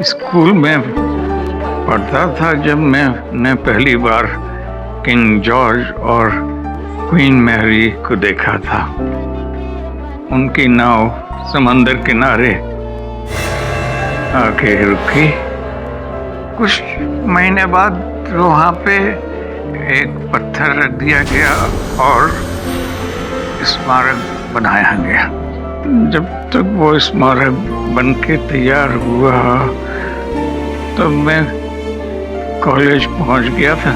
School में पढ़ता था जब मैंने पहली बार किंग जॉर्ज और क्वीन मैरी को देखा था। उनकी नाव समंदर किनारे आके रुकी। कुछ महीने बाद वहाँ पे एक पत्थर रख दिया गया और स्मारक बनाया गया। जब तक वो स्मारक बन के तैयार हुआ तो मैं कॉलेज पहुंच गया था।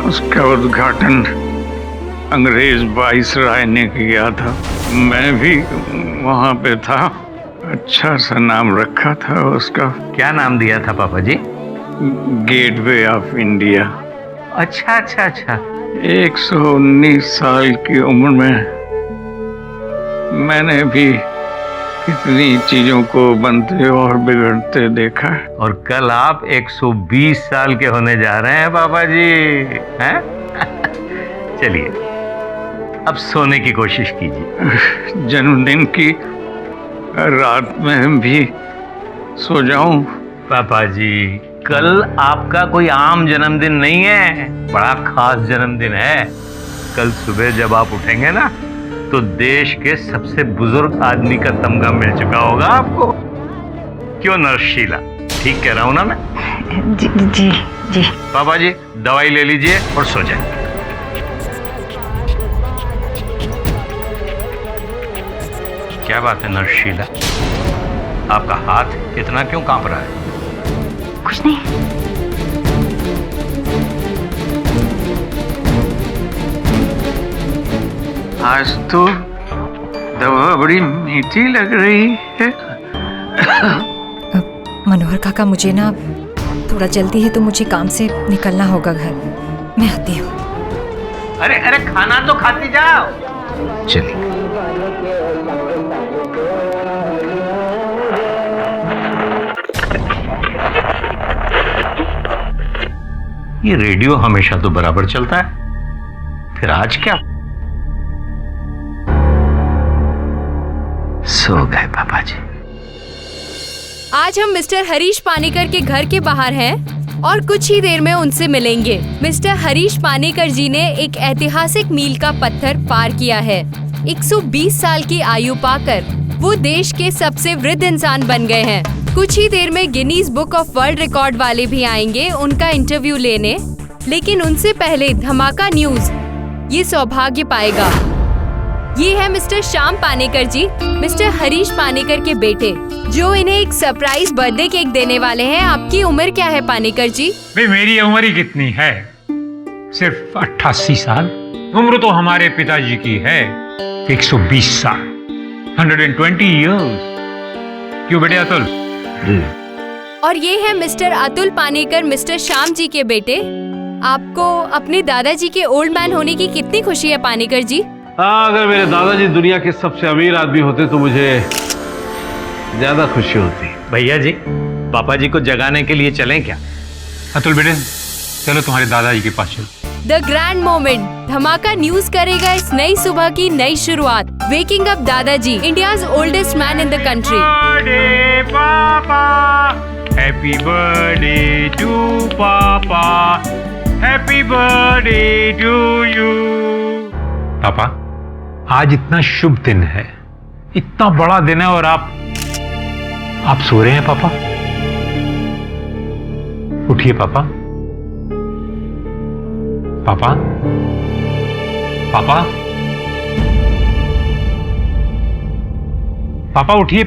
उसका उद्घाटन अंग्रेज वाइसराय ने किया था। मैं भी वहाँ पे था। अच्छा सा नाम रखा था उसका। क्या नाम दिया था पापा जी? Gateway of India. अच्छा अच्छा अच्छा। 119 साल की उम्र में मैंने भी कितनी चीजों को बनते और बिगड़ते देखा। और कल आप 120 साल के होने जा रहे हैं पापा जी, हैं? चलिए अब सोने की कोशिश कीजिए। जन्मदिन की रात में भी सो जाऊं? पापा जी कल आपका कोई आम जन्मदिन नहीं है, बड़ा खास जन्मदिन है। कल सुबह जब आप उठेंगे ना तो देश के सबसे बुजुर्ग आदमी का तमगा मिल चुका होगा आपको। क्यों नरशीला, ठीक कह रहा हूं ना मैं? जी जी जी। पापा जी दवाई ले लीजिए और सो जाए। क्या बात है नरशीला, आपका हाथ इतना क्यों कांप रहा है? कुछ नहीं। आज तो दवा बड़ी मीठी लग रही है। मनोहर काका मुझे ना थोड़ा जल्दी है तो मुझे काम से निकलना होगा घर। मैं आती हूँ। अरे अरे खाना तो खाती जाओ। चलिए। ये रेडियो हमेशा तो बराबर चलता है, फिर आज क्या? सो गए पापा जी। आज हम मिस्टर हरीश पानीकर के घर के बाहर हैं और कुछ ही देर में उनसे मिलेंगे। मिस्टर हरीश पानीकर जी ने एक ऐतिहासिक मील का पत्थर पार किया है। 120 साल की आयु पाकर वो देश के सबसे वृद्ध इंसान बन गए हैं। कुछ ही देर में Guinness book of world record वाले भी आएंगे उनका इंटरव्यू लेने, लेकिन उनसे पहले धमाका न्यूज ये सौभाग्य पाएगा। ये है मिस्टर श्याम पानीकर जी, मिस्टर हरीश पानीकर के बेटे, जो इन्हें एक सरप्राइज बर्थडे केक देने वाले हैं। आपकी उम्र क्या है पानीकर जी? भाई मेरी उम्र ही कितनी है, सिर्फ 88 साल। उम्र तो हमारे पिताजी की है 120 साल, 120 इयर्स। क्यों बेटे अतुल? और ये है मिस्टर अतुल पानीकर, मिस्टर श्याम जी के बेटे। आपको अपने दादाजी के ओल्ड मैन होने की कितनी खुशी है पानीकर जी? अगर मेरे दादाजी दुनिया के सबसे अमीर आदमी होते तो मुझे ज्यादा खुशी होती। भैया जी पापा जी को जगाने के लिए चलें क्या? अतुल बेटे चलो तुम्हारे दादाजी के पास चलो। द ग्रैंड मोमेंट धमाका न्यूज करेगा इस नई सुबह की नई शुरुआत। वेकिंग अप दादाजी, India's oldest man in the country. Happy birthday to पापा, हैप्पी बर्थडे टू यू। पापा आज इतना शुभ दिन है, इतना बड़ा दिन है और आप सो रहे हैं पापा? उठिए पापा। पापा पापा पापा उठिए।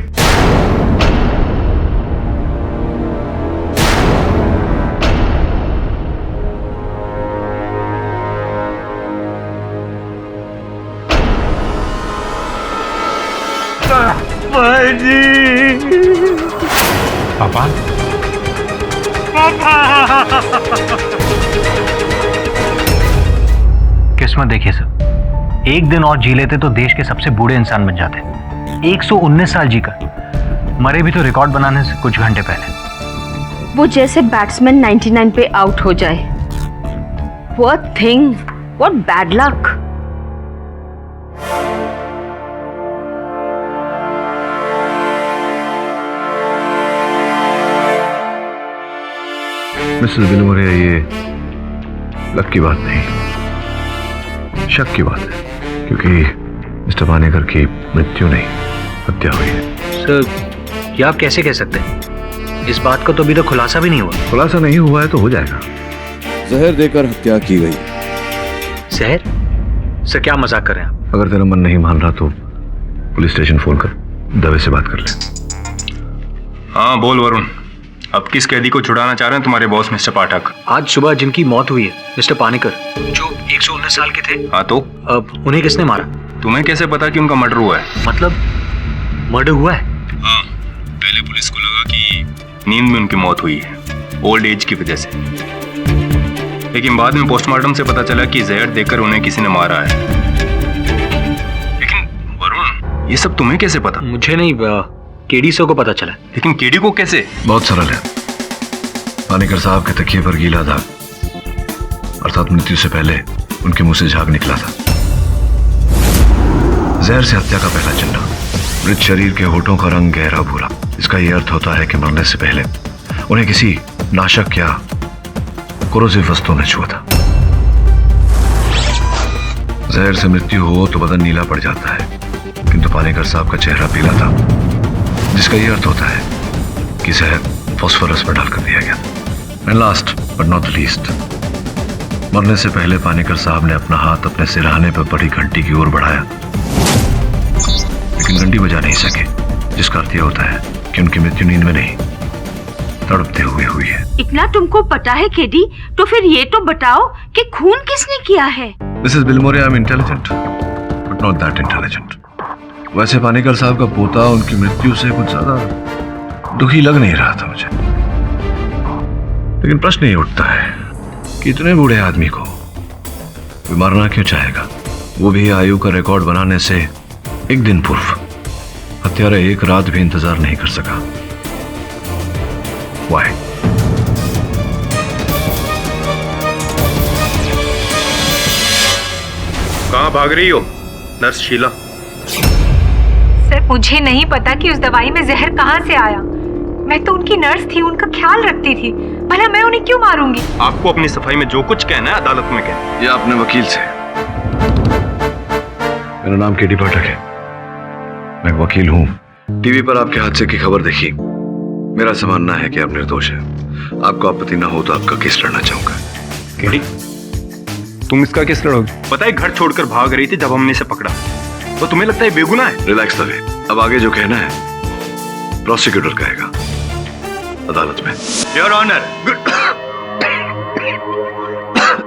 पापा किस्मत देखिए सर, एक दिन और जी लेते तो देश के सबसे बूढ़े इंसान बन जाते। 119 साल जीकर मरे भी तो रिकॉर्ड बनाने से कुछ घंटे पहले। वो जैसे बैट्समैन 99 पे आउट हो जाए। What thing? What bad luck? Mrs Bilimoria, ये लक की बात नहीं, शक की बात है, क्योंकि मिस्टर पानेकर की मृत्यु नहीं, हत्या हुई है। सर, ये आप कैसे कह सकते हैं? इस बात का तो अभी तक खुलासा भी नहीं हुआ। खुलासा नहीं हुआ है तो हो जाएगा। जहर देकर हत्या की गई। जहर? सर, क्या मजाक कर रहे हैं आप? अगर तेरा मन नहीं मान रहा तो पुलिस स्टेशन फोन कर दवे से बात कर ले। हाँ बोल वरुण, अब किस कैदी को छुड़ाना चाह रहे हैं तुम्हारे बॉस मिस्टर पाठक? आज सुबह जिनकी मौत हुई है, मिस्टर पानेकर, जो 119 साल के थे। हाँ तो अब उन्हें किसने मारा? तुम्हें कैसे पता कि उनका मर्डर हुआ है? मतलब मर्डर हुआ है? हाँ, पहले पुलिस को लगा कि नींद में उनकी मौत हुई है, ओल्ड एज की वजह से, लेकिन बाद में पोस्टमार्टम से पता चला कि जहर देकर उन्हें किसी ने मारा है। लेकिन वरुण, ये सब तुम्हें कैसे पता? मुझे नहीं, केडी सर को पता चला। लेकिन केडी को कैसे? बहुत सरल है। पानेकर साहब के तकिए पर गीला था, अर्थात मृत्यु से पहले उनके मुंह से झाग निकला था। जहर से हत्या का पहला चिन्ह, मृत शरीर के होठों का रंग गहरा भूरा। इसका यह अर्थ होता है कि मरने से पहले उन्हें किसी नाशक या कोरोसिव वस्तु ने छुआ था। जहर से मृत्यु हो तो बदन नीला पड़ जाता है, किंतु पानेकर साहब का चेहरा पीला था, जिसका यह अर्थ होता है कि जहर फास्फोरस पर डालकर दिया गया। And last but not the least, मरने से पहले पानेकर साहब ने अपना हाथ अपने सिरहाने पर पड़ी घंटी की ओर बढ़ाया, लेकिन घंटी बजा नहीं सके, जिसका अर्थ यह होता है कि उनकी मृत्यु नींद में नहीं, तड़पते हुए हुई है। इतना तुमको पता है केडी, तो फिर ये तो बताओ कि खून किसने किया है? Mrs Bilimoria, I am intelligent but not that intelligent. वैसे पानेकर साहब का पोता उनकी मृत्यु से कुछ ज्यादा दुखी लग नहीं रहा था मुझे, लेकिन प्रश्न ये उठता है कि इतने बूढ़े आदमी को कोई मारना क्यों चाहेगा, वो भी आयु का रिकॉर्ड बनाने से एक दिन पूर्व। हत्यारा एक रात भी इंतजार नहीं कर सका। Why? कहाँ भाग रही हो नर्स शीला? सर, मुझे नहीं पता कि उस दवाई में जहर कहाँ से आया। मैं तो उनकी नर्स थी, उनका ख्याल रखती थी, भला मैं उन्हें क्यों मारूंगी? आपको अपनी सफाई में जो कुछ कहना है अदालत में कहना। ये अपने वकील से। मेरा नाम केडी पाठक है, मैं एक वकील हूँ। टीवी पर आपके हादसे की खबर देखी, मेरा ऐसा मानना है कि आप निर्दोष हैं। आपको आपत्ति ना हो तो आपका केस लड़ना चाहूंगा। केडी, तुम इसका केस लड़ोगे? पता है घर छोड़कर भाग रही थी जब हमने इसे पकड़ा, तो तुम्हें लगता है बेगुनाह है? रिलैक्स दवे, अब आगे जो कहना है प्रोसिक्यूटर कहेगा अदालत में। Your honour,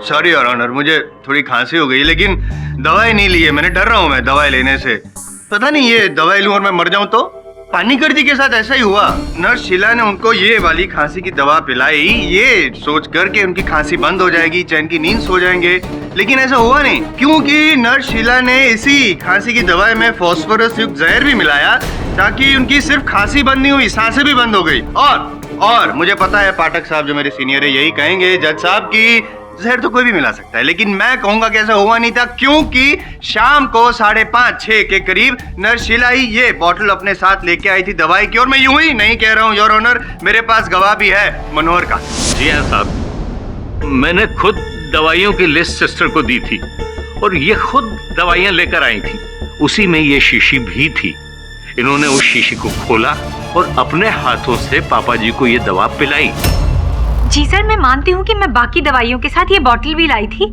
sorry your honour, मुझे थोड़ी खांसी हो गई, लेकिन दवाई नहीं ली है मैंने। डर रहा हूं मैं दवाई लेने से, पता नहीं ये दवाई लूं और मैं मर जाऊं तो। पानीकर जी के साथ ऐसा ही हुआ। नर्स शीला ने उनको ये वाली खांसी की दवा पिलाई, ये सोच कर के उनकी खांसी बंद हो जाएगी, चैन की नींद सो जाएंगे, लेकिन ऐसा हुआ नहीं, क्योंकि नर्स शीला ने इसी खांसी की दवाई में फास्फोरस युक्त जहर भी मिलाया, ताकि उनकी सिर्फ खांसी बंद नहीं हुई, सांसें भी बंद हो गई। और मुझे पता है पाठक साहब जो मेरे सीनियर है यही कहेंगे जज साहब की जहर तो कोई भी मिला सकता है, लेकिन मैं कहूंगा कि ऐसा हुआ नहीं था, क्योंकि शाम को 5:30-6 के करीब नर्स शीला ही ये बोतल अपने साथ लेके आई थी दवाई की। और मैं यूं ही नहीं कह रहा हूं योर ऑनर, मेरे पास गवाह भी है मनोहर का। जी हाँ साहब, मैंने खुद दवाइयों की लिस्ट सिस्टर को दी थी और ये खुद दवाइयां लेकर आई थी। उसी में ये शीशी भी थी। इन्होंने उस शीशी को खोला और अपने हाथों से पापा जी को ये दवा पिलाई। जी सर, मैं मानती हूँ कि मैं बाकी दवाइयों के साथ ये बॉटल भी लाई थी,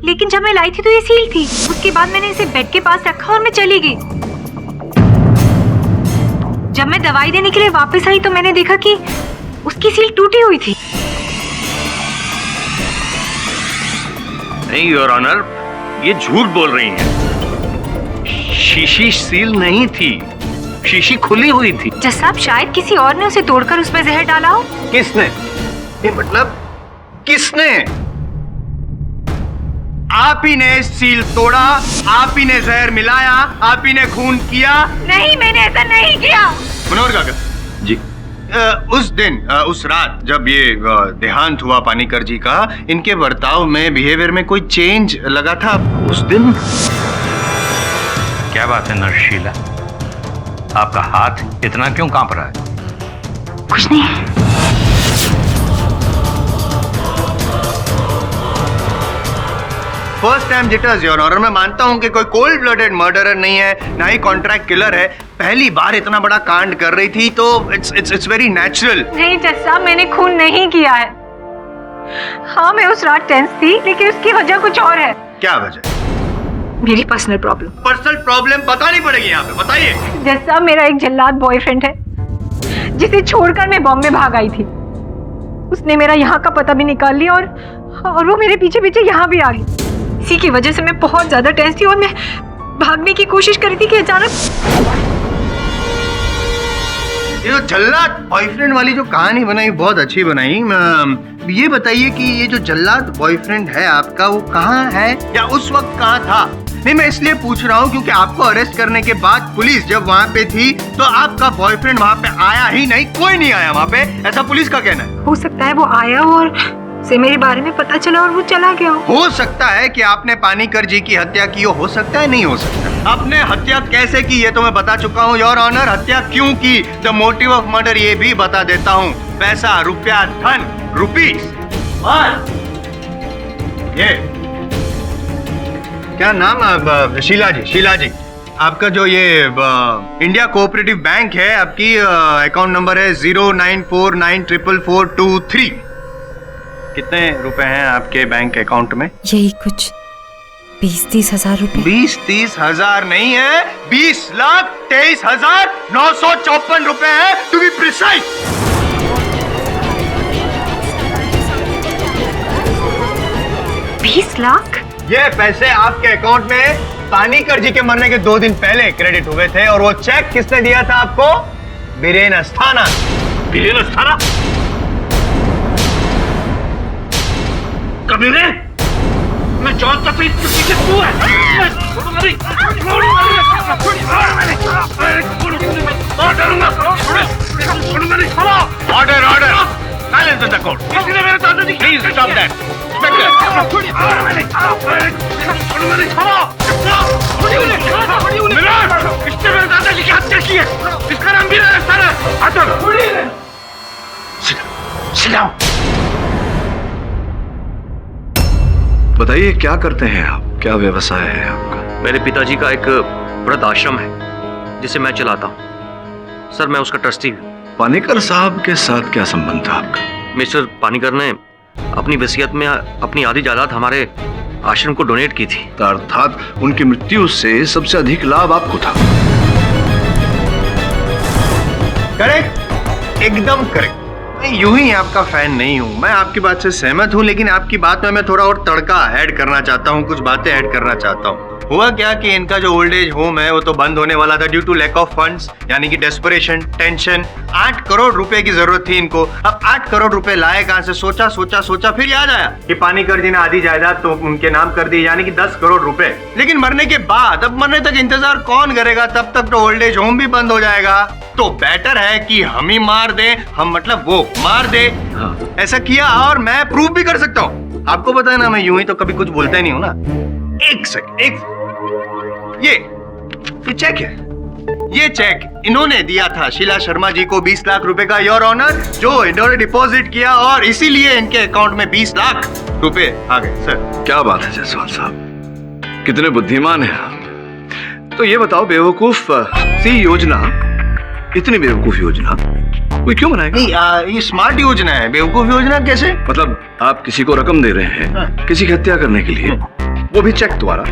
लेकिन जब मैं लाई थी तो ये सील थी। उसके बाद मैंने इसे बेड के पास रखा और मैं चली गई। जब मैं दवाई देने के लिए वापस आई तो मैंने देखा कि उसकी सील टूटी हुई थी। नहीं योर ऑनर, ये झूठ बोल रही हैं। शीशी सील नहीं थी, शीशी खुली हुई थी। जज साहब, शायद किसी और ने उसे तोड़कर उसमें जहर डाला हो। किसने? ये मतलब किसने? आप ही ने सील तोड़ा, आप ही ने जहर मिलाया, आप ही ने खून किया। नहीं, मैंने ऐसा नहीं किया। मनोहर काका जी, उस दिन उस रात जब ये देहांत हुआ पानीकर जी का, इनके बर्ताव में, बिहेवियर में कोई चेंज लगा था उस दिन? क्या बात है नर्स शीला, आपका हाथ इतना क्यों कांप रहा है? कुछ नहीं। First time jitters your honour. मैं मानता हूँ कि कोई कोल्ड ब्लडेड मर्डरर नहीं है, ना ही कॉन्ट्रैक्ट किलर है। पहली बार इतना बड़ा कांड कर रही थी तो इट्स वेरी नेचुरल। नहीं जज साहब, मैंने खून नहीं किया है। हाँ, मैं उस रात टेंस थी, लेकिन उसकी वजह कुछ और है। क्या वजह? मेरी पर्सनल प्रॉब्लम। पर्सनल प्रॉब्लम बतानी पड़ेगी यहाँ पे, बताइए। जज साहब, मेरा एक जल्लाद बॉयफ्रेंड है जिसे छोड़कर मैं बॉम्बे भाग आई थी। उसने मेरा यहाँ का पता भी निकाल लिया और वो मेरे पीछे पीछे यहाँ भी आ गई। इसी की वजह से मैं बहुत ज्यादा टेंस थी और मैं भागने की कोशिश कर रही थी कि अचानक ये जो जल्लाद बॉयफ्रेंड वाली जो कहानी बनाई बहुत अच्छी बनाई। ये बताइए कि ये जो जल्लाद बॉयफ्रेंड है आपका वो कहाँ है या उस वक्त कहाँ था? नहीं, मैं इसलिए पूछ रहा हूँ क्योंकि आपको अरेस्ट करने के बाद पुलिस जब वहाँ पे थी तो आपका बॉयफ्रेंड वहाँ पे आया ही नहीं, कोई नहीं आया वहाँ पे, ऐसा पुलिस का कहना है। हो सकता है वो आया और से मेरे बारे में पता चला और वो चला गया। हो सकता है कि आपने पानीकर जी की हत्या की हो सकता है नहीं हो सकता। आपने हत्या कैसे की ये तो मैं बता चुका हूँ योर ऑनर। हत्या क्यों की, द मोटिव ऑफ मर्डर ये भी बता देता हूँ। पैसा, रुपया, धन, रुपीस। ये क्या नाम? शीला जी, शीला जी। आपका जो ये इंडिया कोऑपरेटिव बैंक है, आपकी अकाउंट नंबर है 0949444223। कितने रुपए हैं आपके बैंक अकाउंट में? यही कुछ 20-30 हजार रुपए। 20-30 हजार नहीं है, 20,23,954 रुपए है टू बी प्रिसाइज। $20 लाख? ये पैसे आपके अकाउंट में पानीकर जी के मरने के 2 दिन पहले क्रेडिट हुए थे और वो चेक किसने दिया था आपको? बीरेन अस्थाना। बीरेन अस्थाना? कबीरे, मैं जानता था इसके पीछे तू है। Order, order, silence in the court. किसने मेरे दादाजी? Please stop that. इसने मेरे दादाजी की हत्या की है। इसका नाम भी अस्थाना। बताइए क्या करते हैं आप, क्या व्यवसाय है आपका? मेरे पिताजी का एक वृद्ध आश्रम है जिसे मैं चलाता हूँ। सर, मैं उसका ट्रस्टी हूँ। पानीकर साहब के साथ क्या संबंध था आपका? मिस्टर पानीकर ने अपनी वसीयत में अपनी आधी जायदाद हमारे आश्रम को डोनेट की थी। अर्थात उनकी मृत्यु से सबसे अधिक लाभ आपको था। करेक्ट, एकदम करेक्ट। मैं यूं ही आपका फैन नहीं हूं, मैं आपकी बात से सहमत हूं, लेकिन आपकी बात में मैं थोड़ा और तड़का ऐड करना चाहता हूं, कुछ बातें ऐड करना चाहता हूं। हुआ क्या कि इनका जो ओल्ड एज होम है वो तो बंद होने वाला था due to lack of funds, यानी कि डेस्परेशन, टेंशन। 8 करोड़ रुपए की जरूरत थी इनको। अब 8 करोड़ रुपए लाए कहां से? सोचा सोचा सोचा, फिर याद आया कि पानीकर जी ने आधी जायदाद तो उनके नाम कर दी, यानी कि 10 करोड़ रुपए। लेकिन मरने के बाद, अब मरने तक इंतजार कौन करेगा? तब तक तो ओल्ड एज होम भी बंद हो जाएगा। तो बेटर है कि हम ही मार दें, हम मतलब वो मार दे। हाँ। ऐसा किया और मैं प्रूव भी कर सकता हूँ। आपको पता है ना, मैं यूं ही तो कभी कुछ बोलता ही नहीं हूं ना। एक सेकंड, ये चेक है। ये चेक इन्होंने दिया था शीला शर्मा जी को 20 लाख रुपए का योर ऑनर, जो इन्होंने डिपॉजिट किया और इसीलिए इनके अकाउंट में 20 लाख रुपए आ गए। सर, क्या बात है जायसवाल साहब, कितने बुद्धिमान हैं आप। तो ये बताओ, बेवकूफ सी योजना, इतनी बेवकूफ योजना कोई क्यों बनाएगा? नहीं, ये स्मार्ट योजना है। बेवकूफ योजना कैसे? मतलब आप किसी को रकम दे रहे हैं, हाँ, किसी की हत्या करने के लिए, वो भी चेक द्वारा,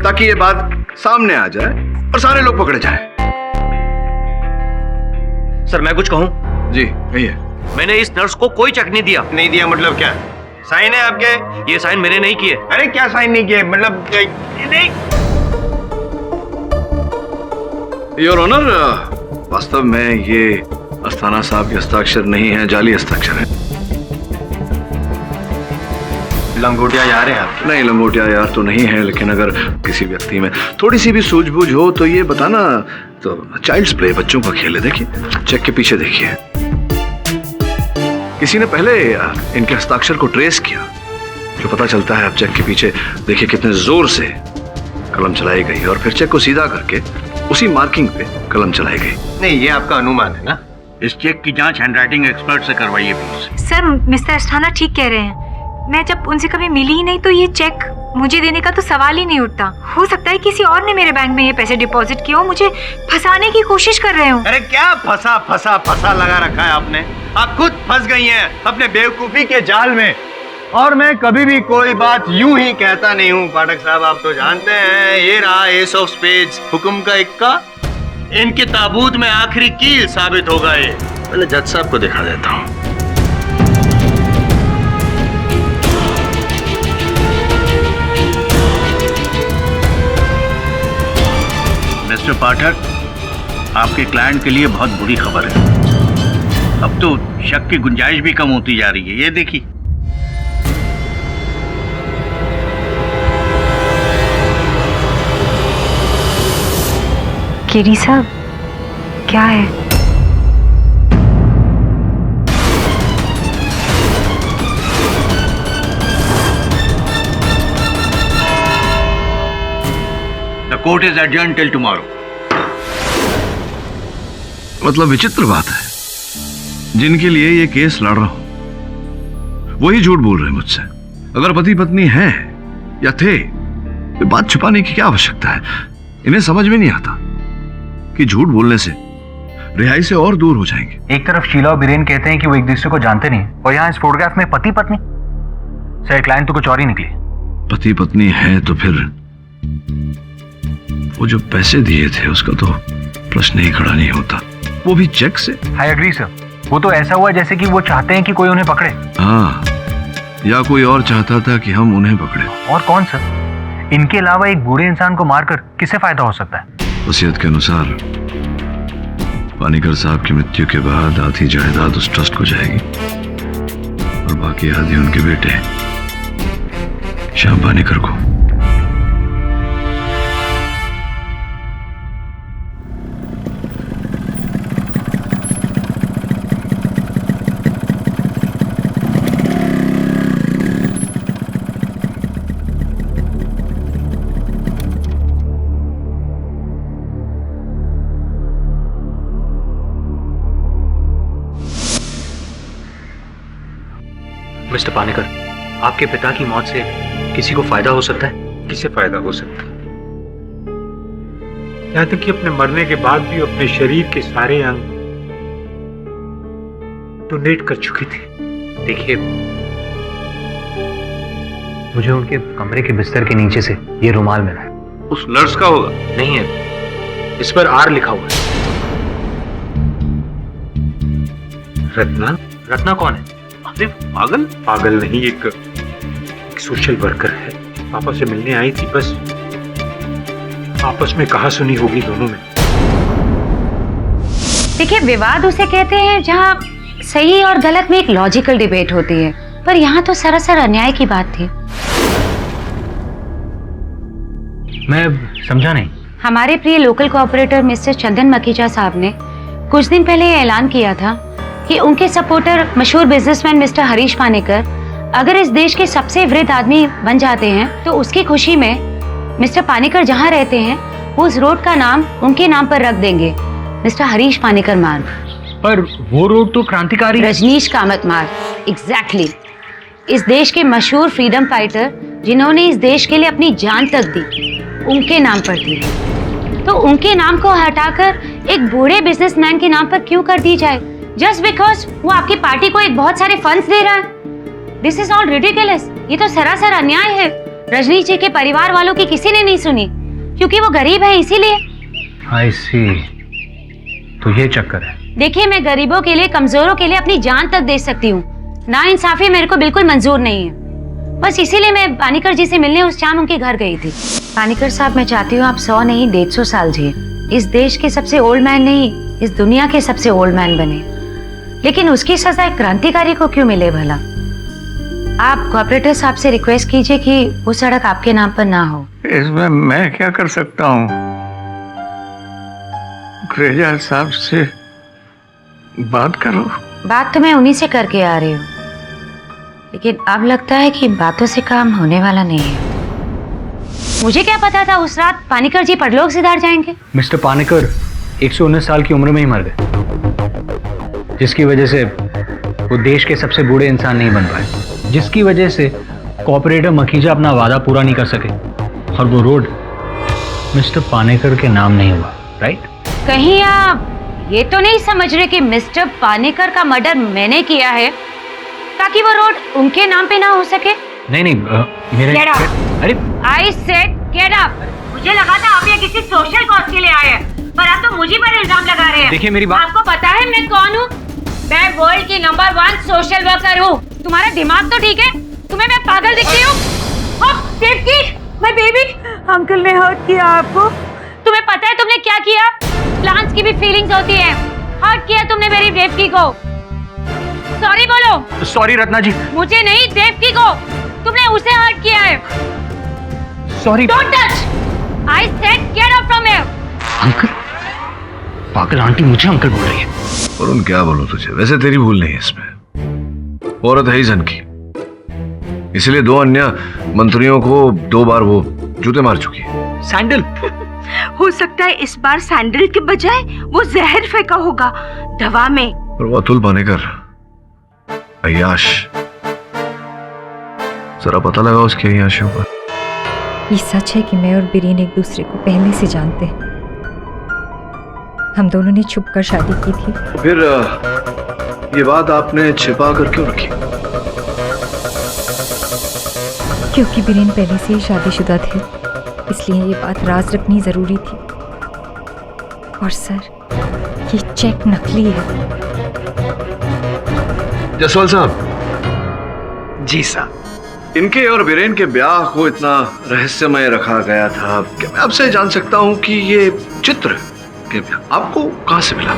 ताकि ये बात सामने आ जाए और सारे लोग पकड़े जाएं। सर, मैं कुछ कहूं? जी कहिए। मैंने इस नर्स को कोई चेक नहीं दिया। नहीं दिया मतलब क्या? साइन है आपके? ये साइन मैंने नहीं किए। अरे क्या साइन नहीं किए? मतलब नहीं। योर ऑनर, वास्तव में ये अस्थाना साहब के हस्ताक्षर नहीं है, जाली हस्ताक्षर है। लंगोटिया यार है आप? नहीं, लंगोटिया यार तो नहीं है, लेकिन अगर किसी व्यक्ति में थोड़ी सी भी सूझबूझ हो तो ये बताना। तो चाइल्ड्स प्ले, बच्चों का खेल है। देखिए चेक के पीछे देखिए, किसी ने पहले इनके हस्ताक्षर को ट्रेस किया, जो पता चलता है। अब चेक के पीछे देखिए कितने जोर से कलम चलाई गई और फिर चेक को सीधा करके उसी मार्किंग पे कलम चलाई गई। नहीं, ये आपका अनुमान है ना? इस चेक की जांच हैंडराइटिंग एक्सपर्ट से करवाइए प्लीज। सर, मिस्टर अस्थाना ठीक कह रहे हैं। मैं जब उनसे कभी मिली ही नहीं तो ये चेक मुझे देने का तो सवाल ही नहीं उठता। हो सकता है किसी और ने मेरे बैंक में ये पैसे डिपॉजिट किए हो, मुझे फंसाने की कोशिश कर रहे हो। अरे क्या फंसा फंसा फंसा लगा रखा है आपने? आप खुद फंस गई हैं अपने बेवकूफी के जाल में। और मैं कभी भी कोई बात यूं ही कहता नहीं हूँ पाठक साहब, आप तो जानते हैं। ये रहा एस ऑफ स्पेड्स, हुक्म का इक्का। इनके ताबूत में आखिरी कील साबित होगा ये। पहले जज साहब को दिखा देता हूँ। मिस्टर पाठक, आपके क्लाइंट के लिए बहुत बुरी खबर है। अब तो शक की गुंजाइश भी कम होती जा रही है। ये देखिए। केडी साहब, क्या है? The court is adjourned till tomorrow. मतलब विचित्र बात है, जिनके लिए ये केस लड़ रहा हूं वही झूठ बोल रहे हैं मुझसे। अगर पति पत्नी हैं या थे तो बात छुपाने की क्या आवश्यकता है? इन्हें समझ में नहीं आता कि झूठ बोलने से रिहाई से और दूर हो जाएंगे। एक तरफ शीला और बीरेन कहते हैं कि वो एक दूसरे को जानते नहीं, और यहाँ इस फोटोग्राफ में पति पत्नी। सर, क्लाइंट तो कुछ और ही निकली। पति पत्नी है तो फिर वो जो पैसे दिए थे उसका तो प्रश्न ही खड़ा नहीं होता, वो भी चेक से। आई एग्री सर, वो तो ऐसा हुआ जैसे कि वो चाहते हैं कि कोई उन्हें पकड़े। हाँ, या कोई और चाहता था कि हम उन्हें पकड़े। और कौन सर? इनके अलावा एक बूढ़े इंसान को मारकर किसे फायदा हो सकता है? वसीयत के अनुसार पानीकर साहब की मृत्यु के बाद आधी जायदाद उस ट्रस्ट को जाएगी और बाकी आधी उनके बेटे श्याम पानीकर को। मिस्टर पानीकर, आपके पिता की मौत से किसी को फायदा हो सकता है? किसे फायदा हो सकता है? यहाँ तक कि अपने मरने के बाद भी अपने शरीर के सारे अंग डोनेट कर चुकी थी। देखिए, मुझे उनके कमरे के बिस्तर के नीचे से ये रुमाल मिला है। उस नर्स का होगा? नहीं है, इस पर आर लिखा हुआ है। रत्ना? रत्ना कौन है? अरे पागल? पागल नहीं, एक सोशल वर्कर है। पापा से मिलने आई थी, बस आपस में कहा सुनी होगी दोनों में। देखिए, विवाद उसे कहते हैं जहाँ सही और गलत में एक लॉजिकल डिबेट होती है, पर यहाँ तो सरासर अन्याय की बात थी। मैं समझा नहीं। हमारे प्रिय लोकल कोऑपरेटर मिस्टर चंदन मकीजा साहब ने कुछ दिन पहले ऐलान किया था कि उनके सपोर्टर मशहूर बिजनेसमैन मिस्टर हरीश पानीकर अगर इस देश के सबसे वृद्ध आदमी बन जाते हैं तो उसकी खुशी में मिस्टर पानीकर जहां रहते हैं वो उस रोड का नाम उनके नाम पर रख देंगे, मिस्टर हरीश पानीकर मार्ग। पर वो रोड तो क्रांतिकारी रजनीश कामत मार्ग। एग्जैक्टली। इस देश के मशहूर फ्रीडम फाइटर जिन्होंने इस देश के लिए अपनी जान तक दी, उनके नाम पर थी। तो उनके नाम को हटाकर एक बूढ़े बिजनेसमैन के नाम पर क्यों कर दी जाए, जस्ट बिकॉज वो आपकी पार्टी को एक बहुत सारे फंड्स दे रहा है? This is all ridiculous. ये तो सरासर अन्याय है। रजनीश जी के परिवार वालों की किसी ने नहीं सुनी, क्योंकि वो गरीब है इसीलिए। आई सी, तो ये चक्कर है। देखिए, मैं गरीबों के लिए, कमजोरों के लिए अपनी जान तक दे सकती हूँ। नाइंसाफी मेरे को बिल्कुल मंजूर नहीं है। बस इसीलिए मैं पानीकर जी से मिलने उस शाम उनके घर गई थी। पानीकर साहब, मैं चाहती हूँ आप 100 नहीं 150 साल जिए। इस देश के सबसे ओल्ड मैन नहीं, इस दुनिया के सबसे ओल्ड मैन बने। लेकिन उसकी सजा एक क्रांतिकारी को क्यों मिले भला? आप कॉर्पोरेटर साहब से रिक्वेस्ट कीजिए कि वो सड़क आपके नाम पर ना हो। इसमें मैं क्या कर सकता हूँ? ग्रेजा साहब से बात करो। बात तो मैं उन्हीं से करके आ रही हूँ, लेकिन अब लगता है कि बातों से काम होने वाला नहीं है। मुझे क्या पता था उस रात पानीकर जी परलोक सिधार जाएंगे। मिस्टर पानीकर 119 साल की उम्र में ही मर गए, जिसकी वजह से वो देश के सबसे बूढ़े इंसान नहीं बन पाए, जिसकी वजह से कोऑपरेटर मखीजा अपना वादा पूरा नहीं कर सके और वो रोड मिस्टर पानेकर के नाम नहीं हुआ, राइट? कहीं आप ये तो नहीं समझ रहे कि मिस्टर पानेकर का मर्डर मैंने किया है ताकि वो रोड उनके नाम पे ना हो सके? नहीं, मेरे Get up. अरे I said get up. मुझे लगा था आप ये किसी सोशल कॉज के लिए आए हैं, पर आप तो मुझे पर इल्जाम लगा रहे हैं। देखिए मेरी बात, आपको पता है मैं कौन हूँ? मैं वर्ल्ड की नंबर 1 सोशल वर्कर हूँ। तुम्हारा दिमाग तो ठीक है? तुम्हें मैं पागल दिखती हूँ? देवकी, my baby, अंकल ने हर्ट किया आपको। तुम्हें पता है तुमने क्या किया? प्लांट्स की भी फीलिंग्स होती है। हर्ट किया तुमने मेरी देवकी को। सॉरी बोलो। सॉरी रत्ना जी। मुझे नहीं, देवकी को। तुमने उसे हर्ट किया है। Sorry. Don't touch. I said get out from here. Uncle, पागल आंटी मुझे अंकल बोल रही है। और उन क्या बोलो तुझे, वैसे तेरी भूल नहीं है इसमें। औरत है ही जन की, इसलिए 2 अन्य मंत्रियों को 2 बार वो जूते मार चुकी है। सैंडल हो सकता है इस बार सैंडल के बजाय वो जहर फेंका होगा दवा में। और वो अतुल पानेकर, अय्याश, जरा पता लगा उसके अय्याशियों का। ये सच है कि मैं और बीरेन एक दूसरे को पहले से जानते हैं। हम दोनों ने छुपकर शादी की थी। फिर ये बात आपने छिपा कर क्यों रखी? क्योंकि बीरेन पहले से ही शादीशुदा थे, इसलिए ये बात राज रखनी जरूरी थी। और सर, ये चेक नकली है। जसवाल साहब। जी साहब। इनके और बीरेन के ब्याह को इतना रहस्यमय रखा गया था कि मैं आपसे जान सकता हूं कि ये चित्र आपको कहां से मिला?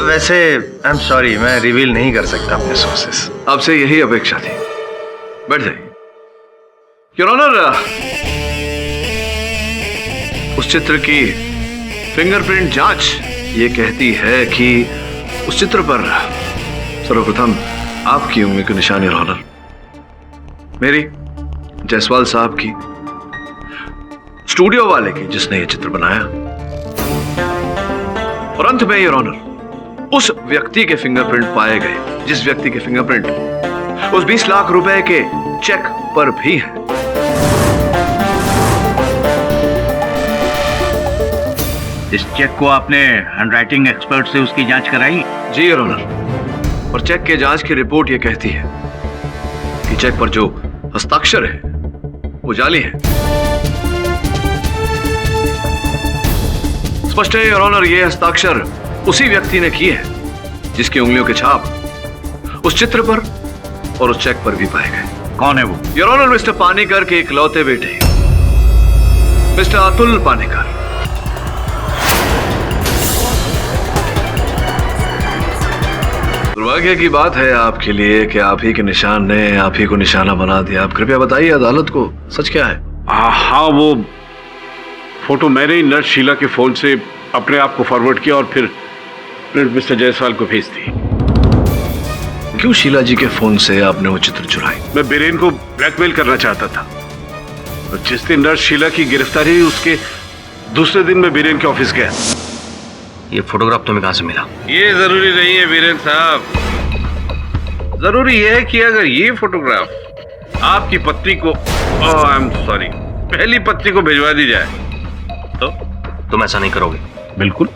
वैसे आई एम सॉरी, मैं रिवील नहीं कर सकता अपने सोर्सेस। आपसे यही अपेक्षा थी। बैठ जाइए। योर ऑनर, उस चित्र की फिंगरप्रिंट जांच ये कहती है कि उस चित्र पर सर्वप्रथम आपकी उंगली की निशानी, योर ऑनर, मेरी, जायसवाल साहब की, स्टूडियो वाले की जिसने ये चित्र बनाया, और अंत में, योर ऑनर, उस व्यक्ति के फिंगरप्रिंट पाए गए जिस व्यक्ति के फिंगरप्रिंट उस 20 लाख रुपए के चेक पर भी है। इस चेक को आपने हैंडराइटिंग एक्सपर्ट से उसकी जांच कराई? जी योर ऑनर, और चेक के जांच की रिपोर्ट यह कहती है कि चेक पर जो हस्ताक्षर है वो जाली है। स्पष्ट है योर ऑनर, ये हस्ताक्षर उसी व्यक्ति ने किए हैं जिसकी उंगलियों के छाप उस चित्र पर और उस चेक पर भी पाए गए। कौन है वो? योर ऑनर, मिस्टर पानेकर के इकलौते बेटे मिस्टर अतुल पानेकर। दुर्भाग्य की बात है आपके लिए कि आप ही के निशान ने आप ही को निशाना बना दिया। आप कृपया बताइए अदालत को सच क्या है? हाँ, वो फोटो मैंने ही नर्स शीला के फोन से अपने आप को फॉरवर्ड किया और फिर मिस्टर जायसवाल को भेज दी। क्यों शीला जी के फोन से आपने वो चित्र चुराई? मैं बीरेन को ब्लैकमेल करना चाहता था। और जिस दिन नर्स शीला की गिरफ्तारी हुई उसके दूसरे दिन मैं बीरेन के ऑफिस गया। ये फोटोग्राफ तुम्हें कहां से मिला? ये जरूरी नहीं है बीरेन साहब, जरूरी है कि अगर ये फोटोग्राफ आपकी पत्नी को, आई एम सॉरी, पहली पत्नी को भिजवा दी जाए तो तुम ऐसा नहीं करोगे? बिल्कुल,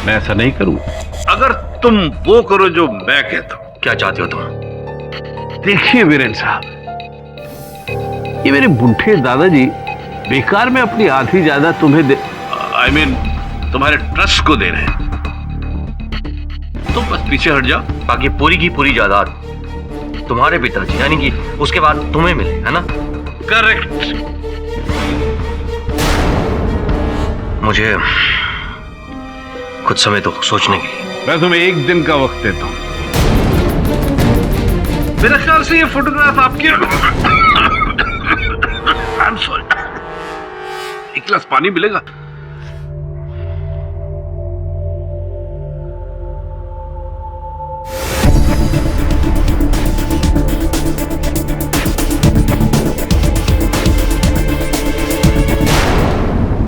मैं ऐसा नहीं करूंगा। अगर तुम वो करो जो मैं कहता हूं। क्या चाहते हो तुम? देखिए बीरेन साहब, ये मेरे बूढ़े दादाजी बेकार में अपनी आधी जायदाद तुम्हें दे, आई मीन तुम्हारे ट्रस्ट को दे रहे हैं, तो बस पीछे हट जाओ। बाकी पूरी की पूरी जायदाद तुम्हारे पिताजी यानी कि उसके बाद तुम्हें मिले, है ना? करेक्ट। मुझे कुछ समय तो सोचने के लिए। मैं तुम्हें 1 दिन का वक्त देता हूं। मेरे ख्याल से ये फोटोग्राफ आपकी आई एम सॉरी, 1 गिलास पानी मिलेगा?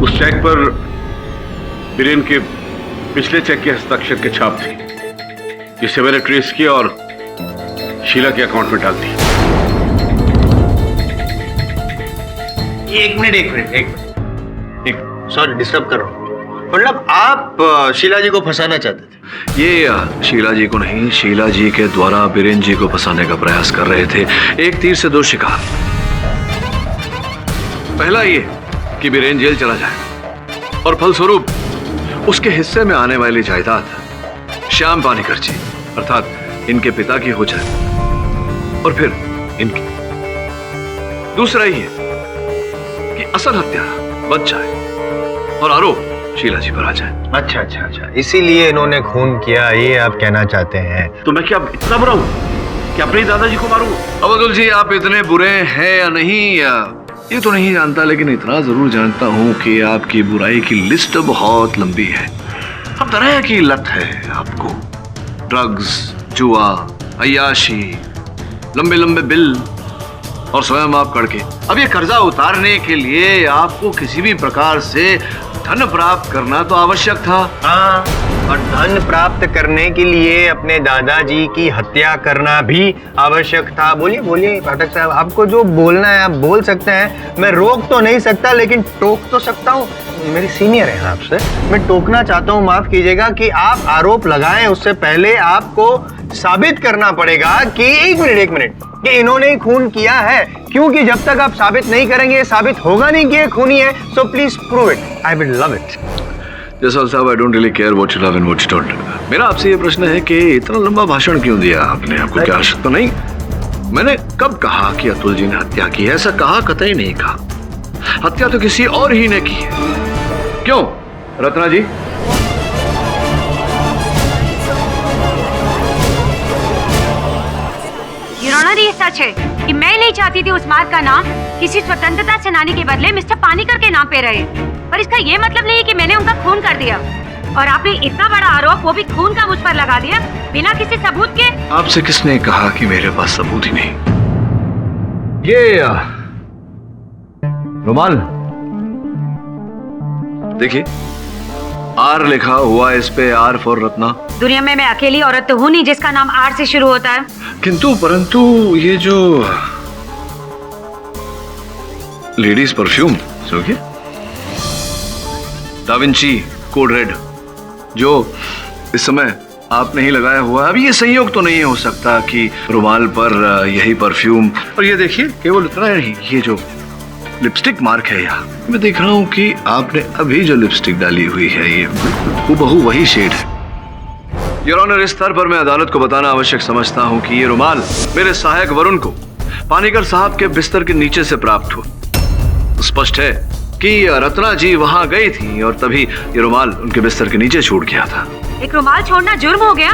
उस चेक पर बीरेन के पिछले चेक के हस्ताक्षर के छाप थी, जिसे मैंने ट्रेस किया और शीला के अकाउंट में डाल दी। एक मिनट सॉरी डिस्टर्ब कर रहा हूँ। मतलब आप शीला जी को फंसाना चाहते थे? ये शीला जी को नहीं, शीला जी के द्वारा बीरेन जी को फंसाने का प्रयास कर रहे थे। एक तीर से दो शिकार। पहला ये कि बीरेन जेल चला जाए और फलस्वरूप उसके हिस्से में आने वाली जायदाद श्याम पानीकर जी अर्थात इनके पिता की हो जाए और फिर इनकी। दूसरा ये कि असल हत्या बच जाए और आरोप शीला जी पर आ जाए। अच्छा, इसीलिए इन्होंने खून किया, ये आप कहना चाहते हैं? तो मैं क्या इतना बुरा हूं कि अपने दादाजी को मारूं? अब्दुल जी, आप इतने बुरे हैं या नहीं ये तो नहीं जानता, लेकिन इतना जरूर जानता हूं कि आपकी बुराई की लिस्ट बहुत लंबी है। हर तरह की लत है आपको, ड्रग्स, जुआ, अय्याशी, लंबे लंबे बिल और स्वयं आप करके। अब ये कर्जा उतारने के लिए आपको किसी भी प्रकार से धन प्राप्त करना तो आवश्यक था। हाँ, और धन प्राप्त करने के लिए अपने दादाजी की हत्या करना भी आवश्यक था। बोलिए पाठक साहब, आपको जो बोलना है आप बोल सकते हैं। मैं रोक तो नहीं सकता लेकिन टोक तो सकता हूँ। मेरी सीनियर है आपसे, मैं टोकना चाहता हूँ, माफ कीजिएगा कि आप आरोप लगाएं उससे पहले आपको साबित करना पड़ेगा कि एक मिनट कि इन्होंने ही खून किया है, क्योंकि जब तक आप साबित नहीं करेंगे साबित होगा नहीं कि ये खूनी है। So please prove it, I will love it. Jaiswal साहब, I don't really care what you love and what you don't. मेरा आपसे ये प्रश्न है कि इतना लंबा भाषण क्यों दिया आपने? आपको क्या आवश्यकता तो नहीं? मैंने कब कहा कि अतुल जी ने हत्या की है? ऐसा कहा कतई नहीं कहा। हत्या तो किसी और ही ने की है। क्यों रत्ना जी? ये सच है कि मैं नहीं चाहती थी उस मार्ग का नाम किसी स्वतंत्रता सेनानी के बदले मिस्टर पानीकर के नाम पे रहे, पर इसका ये मतलब नहीं कि मैंने उनका खून कर दिया। और आपने इतना बड़ा आरोप, वो भी खून का, मुझ पर लगा दिया बिना किसी सबूत के। आपसे किसने कहा कि मेरे पास सबूत ही नहीं? ये रुमाल देखिए, आर लिखा हुआ, इस पे आर फॉर रत्ना। दुनिया में मैं अकेली औरत तो हूँ नहीं जिसका नाम आर से शुरू होता है। किंतु परंतु ये जो लेडीज परफ्यूम समझिए, डा विंची कोड रेड, जो इस समय आपने ही लगाया हुआ। अब ये संयोग तो नहीं हो सकता कि रुमाल पर यही परफ्यूम, और ये देखिए केवल इतना नहीं, ये जो लिपस्टिक मार्क है यहाँ, मैं देख रहा हूँ कि आपने अभी जो लिपस्टिक डाली हुई है ये हूबहू वही शेड है। योर ऑनर, इस स्तर पर मैं अदालत को बताना आवश्यक समझता हूँ कि ये रुमाल मेरे सहायक वरुण को पानीकर साहब के बिस्तर के नीचे से प्राप्त हुआ। स्पष्ट है कि रत्ना जी वहां गई थी और तभी ये रुमाल उनके बिस्तर के नीचे छूट गया था। एक रुमाल छोड़ना जुर्म हो गया?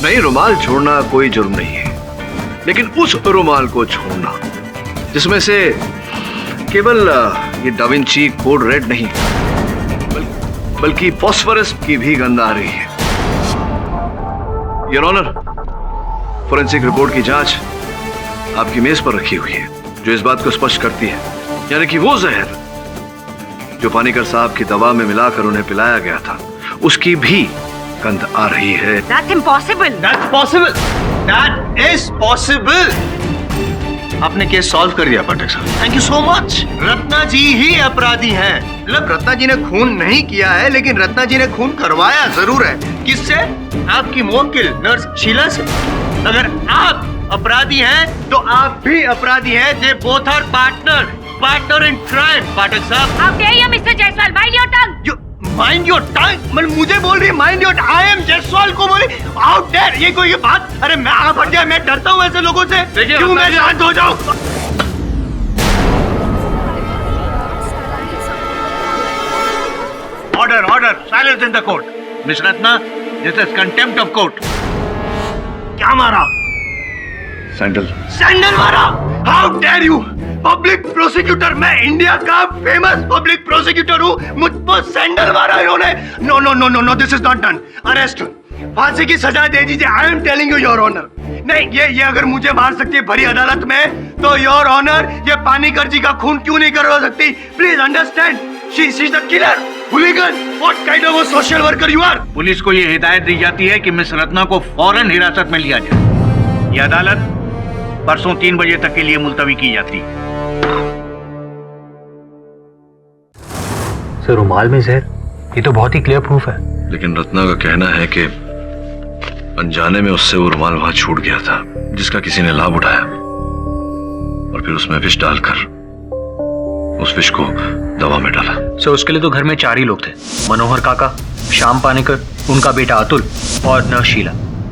नहीं, रुमाल छोड़ना कोई जुर्म नहीं है, लेकिन उस रुमाल को छोड़ना जिसमें से केवल ये डा विंची कोड रेड नहीं बल्कि फॉस्फोरस की भी गंध आ रही है। योर ऑनर, फोरेंसिक रिपोर्ट की जांच आपकी मेज पर रखी हुई है, जो इस बात को स्पष्ट करती है, यानी कि वो जहर जो पानीकर साहब की दवा में मिलाकर उन्हें पिलाया गया था, उसकी भी गंध आ रही है। That's impossible. That's possible. That is possible. आपने केस सॉल्व कर दिया पाठक साहब, thank you so much. Ratna ji ही अपराधी हैं। मतलब रत्ना जी ने खून नहीं किया है, लेकिन रत्ना जी ने खून करवाया जरूर है। किससे? आपकी मुवक्किल नर्स शीला से। अगर आप अपराधी हैं तो आप भी अपराधी हैं। They both are partner in crime. Pathak साहब, How dare you, Mr. Jaiswal? Mind your tongue. Mind your tongue, मतलब मुझे बोल रही है mind your, I am Jaiswal को बोली आउट देयर। ये कोई बात? अरे मैं आप हट जाए, मैं डरता हूँ ऐसे लोगों से। क्यों मैं शांत हो जाऊं? Order, silence in the court. Miss Ratna, this is contempt of court. क्या मारा? सैंडल मारा? How dare you! Public prosecutor, मैं इंडिया का फेमस पब्लिक प्रोसिक्यूटर हूँ, मुझ पर सैंडल मारा इन्होंने। No no no no no, this is not done. Arrest, फांसी की सजा दे दीजिए। I am telling you your honour. नहीं, ये अगर मुझे मार सकती है भरी अदालत में, तो योर ऑनर ये पानीकर जी का खून क्यों नहीं करवा सकती? Please understand, she is the killer, hooligan. What kind of a social worker you are? Police को ये हिदायत दी जाती है कि मिस रत्ना को फौरन हिरासत में लिया जाए। ये अदालत परसों 3 बजे तक के लिए मुलतवी की जाती है। सर रुमाल में जहर, ये तो बहुत ही क्लियर प्रूफ है। लेकिन रत्ना का कहना है कि अनजाने में उससे वो रुमाल वहां छूट गया था, जिसका किसी ने लाभ उठाया और फिर उसमें विष डालकर उस विष को दवा में डाला। सर उसके लिए तो घर में 4 ही लोग थे, मनोहर काका, श्याम पानीकर, उनका बेटा अतुल और नर्स शीला।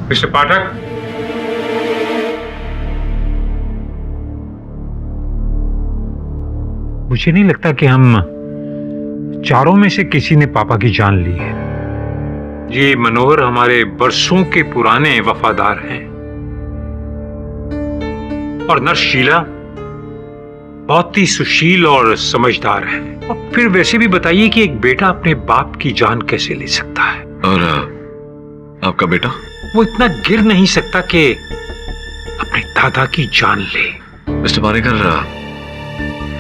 मिस्टर पाठक, मुझे नहीं लगता कि हम चारों में से किसी ने पापा की जान ली है। ये मनोहर हमारे बरसों के पुराने वफादार हैं और नर्स शीला बहुत ही सुशील और समझदार है। और फिर वैसे भी बताइए कि एक बेटा अपने बाप की जान कैसे ले सकता है? और आपका बेटा? वो इतना गिर नहीं सकता कि अपने दादा की जान ले। मिस्टर पानीकर,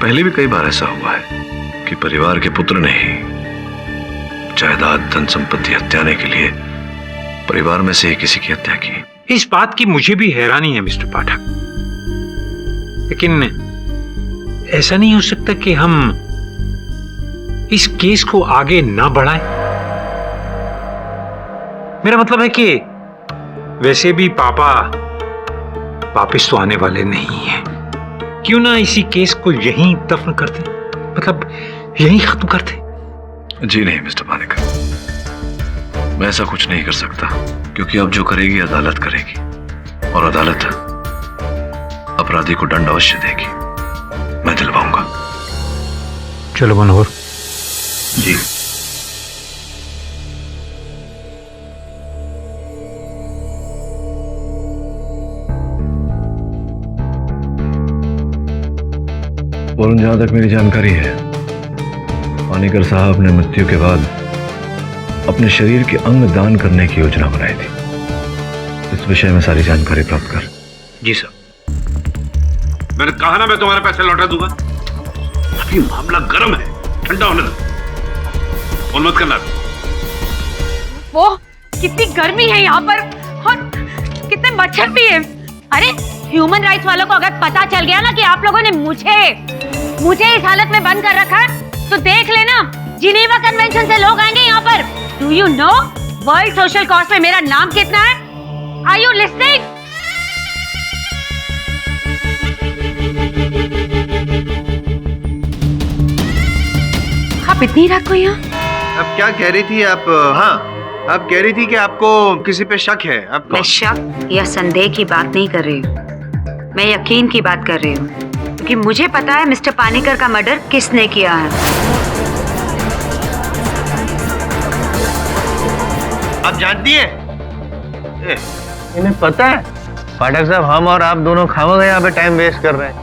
पहले भी कई बार ऐसा हुआ है कि परिवार के पुत्र ने ही जायदाद, धन संपत्ति हत्याने के लिए परिवार में से ही किसी की हत्या की। इस बात की मुझे भी हैरानी है मिस्टर पाठक, लेकिन ऐसा नहीं हो सकता कि हम इस केस को आगे ना बढ़ाएं। मेरा मतलब है कि वैसे भी पापा वापस तो आने वाले नहीं हैं। क्यों ना इसी केस को यहीं दफन कर दें, मतलब यहीं खत्म कर दें। जी नहीं मिस्टर पानीकर, मैं ऐसा कुछ नहीं कर सकता, क्योंकि अब जो करेगी अदालत करेगी और अदालत अपराधी को दंड अवश्य देगी। मैं दिलवाऊंगा। चलो मनोहर। जी। वरुण, जहां तक मेरी जानकारी है, पानीकर साहब ने मृत्यु के बाद अपने शरीर के अंग दान करने की योजना बनाई थी। इस विषय में सारी जानकारी प्राप्त कर। जी सर। मैंने कहा ना मैं तुम्हारे पैसे लौटा दूंगा। अभी मामला गर्म है, ठंडा होने दो। फोन मत करना। वो कितनी गर्मी है यहाँ पर और कितने मच्छर भी है। अरे ह्यूमन राइट्स वालों को अगर पता चल गया ना कि आप लोगों ने मुझे इस हालत में बंद कर रखा है, तो देख लेना जिनेवा कन्वेंशन से लोग आएंगे यहाँ पर। Do you know world social cause में मेरा नाम कितना है? Are you listening? आप इतनी रात को यहाँ? अब क्या कह रही थी आप? हाँ, आप कह रही थी कि आपको किसी पे शक है। आपको? मैं शक या संदेह की बात नहीं कर रही हूँ, मैं यकीन की बात कर रही हूँ, क्योंकि मुझे पता है मिस्टर पानीकर का मर्डर किसने किया है। आप जानती हैं? इन्हें पता है? पाठक साहब, हम और आप दोनों खामोगे यहाँ पे टाइम वेस्ट कर रहे हैं।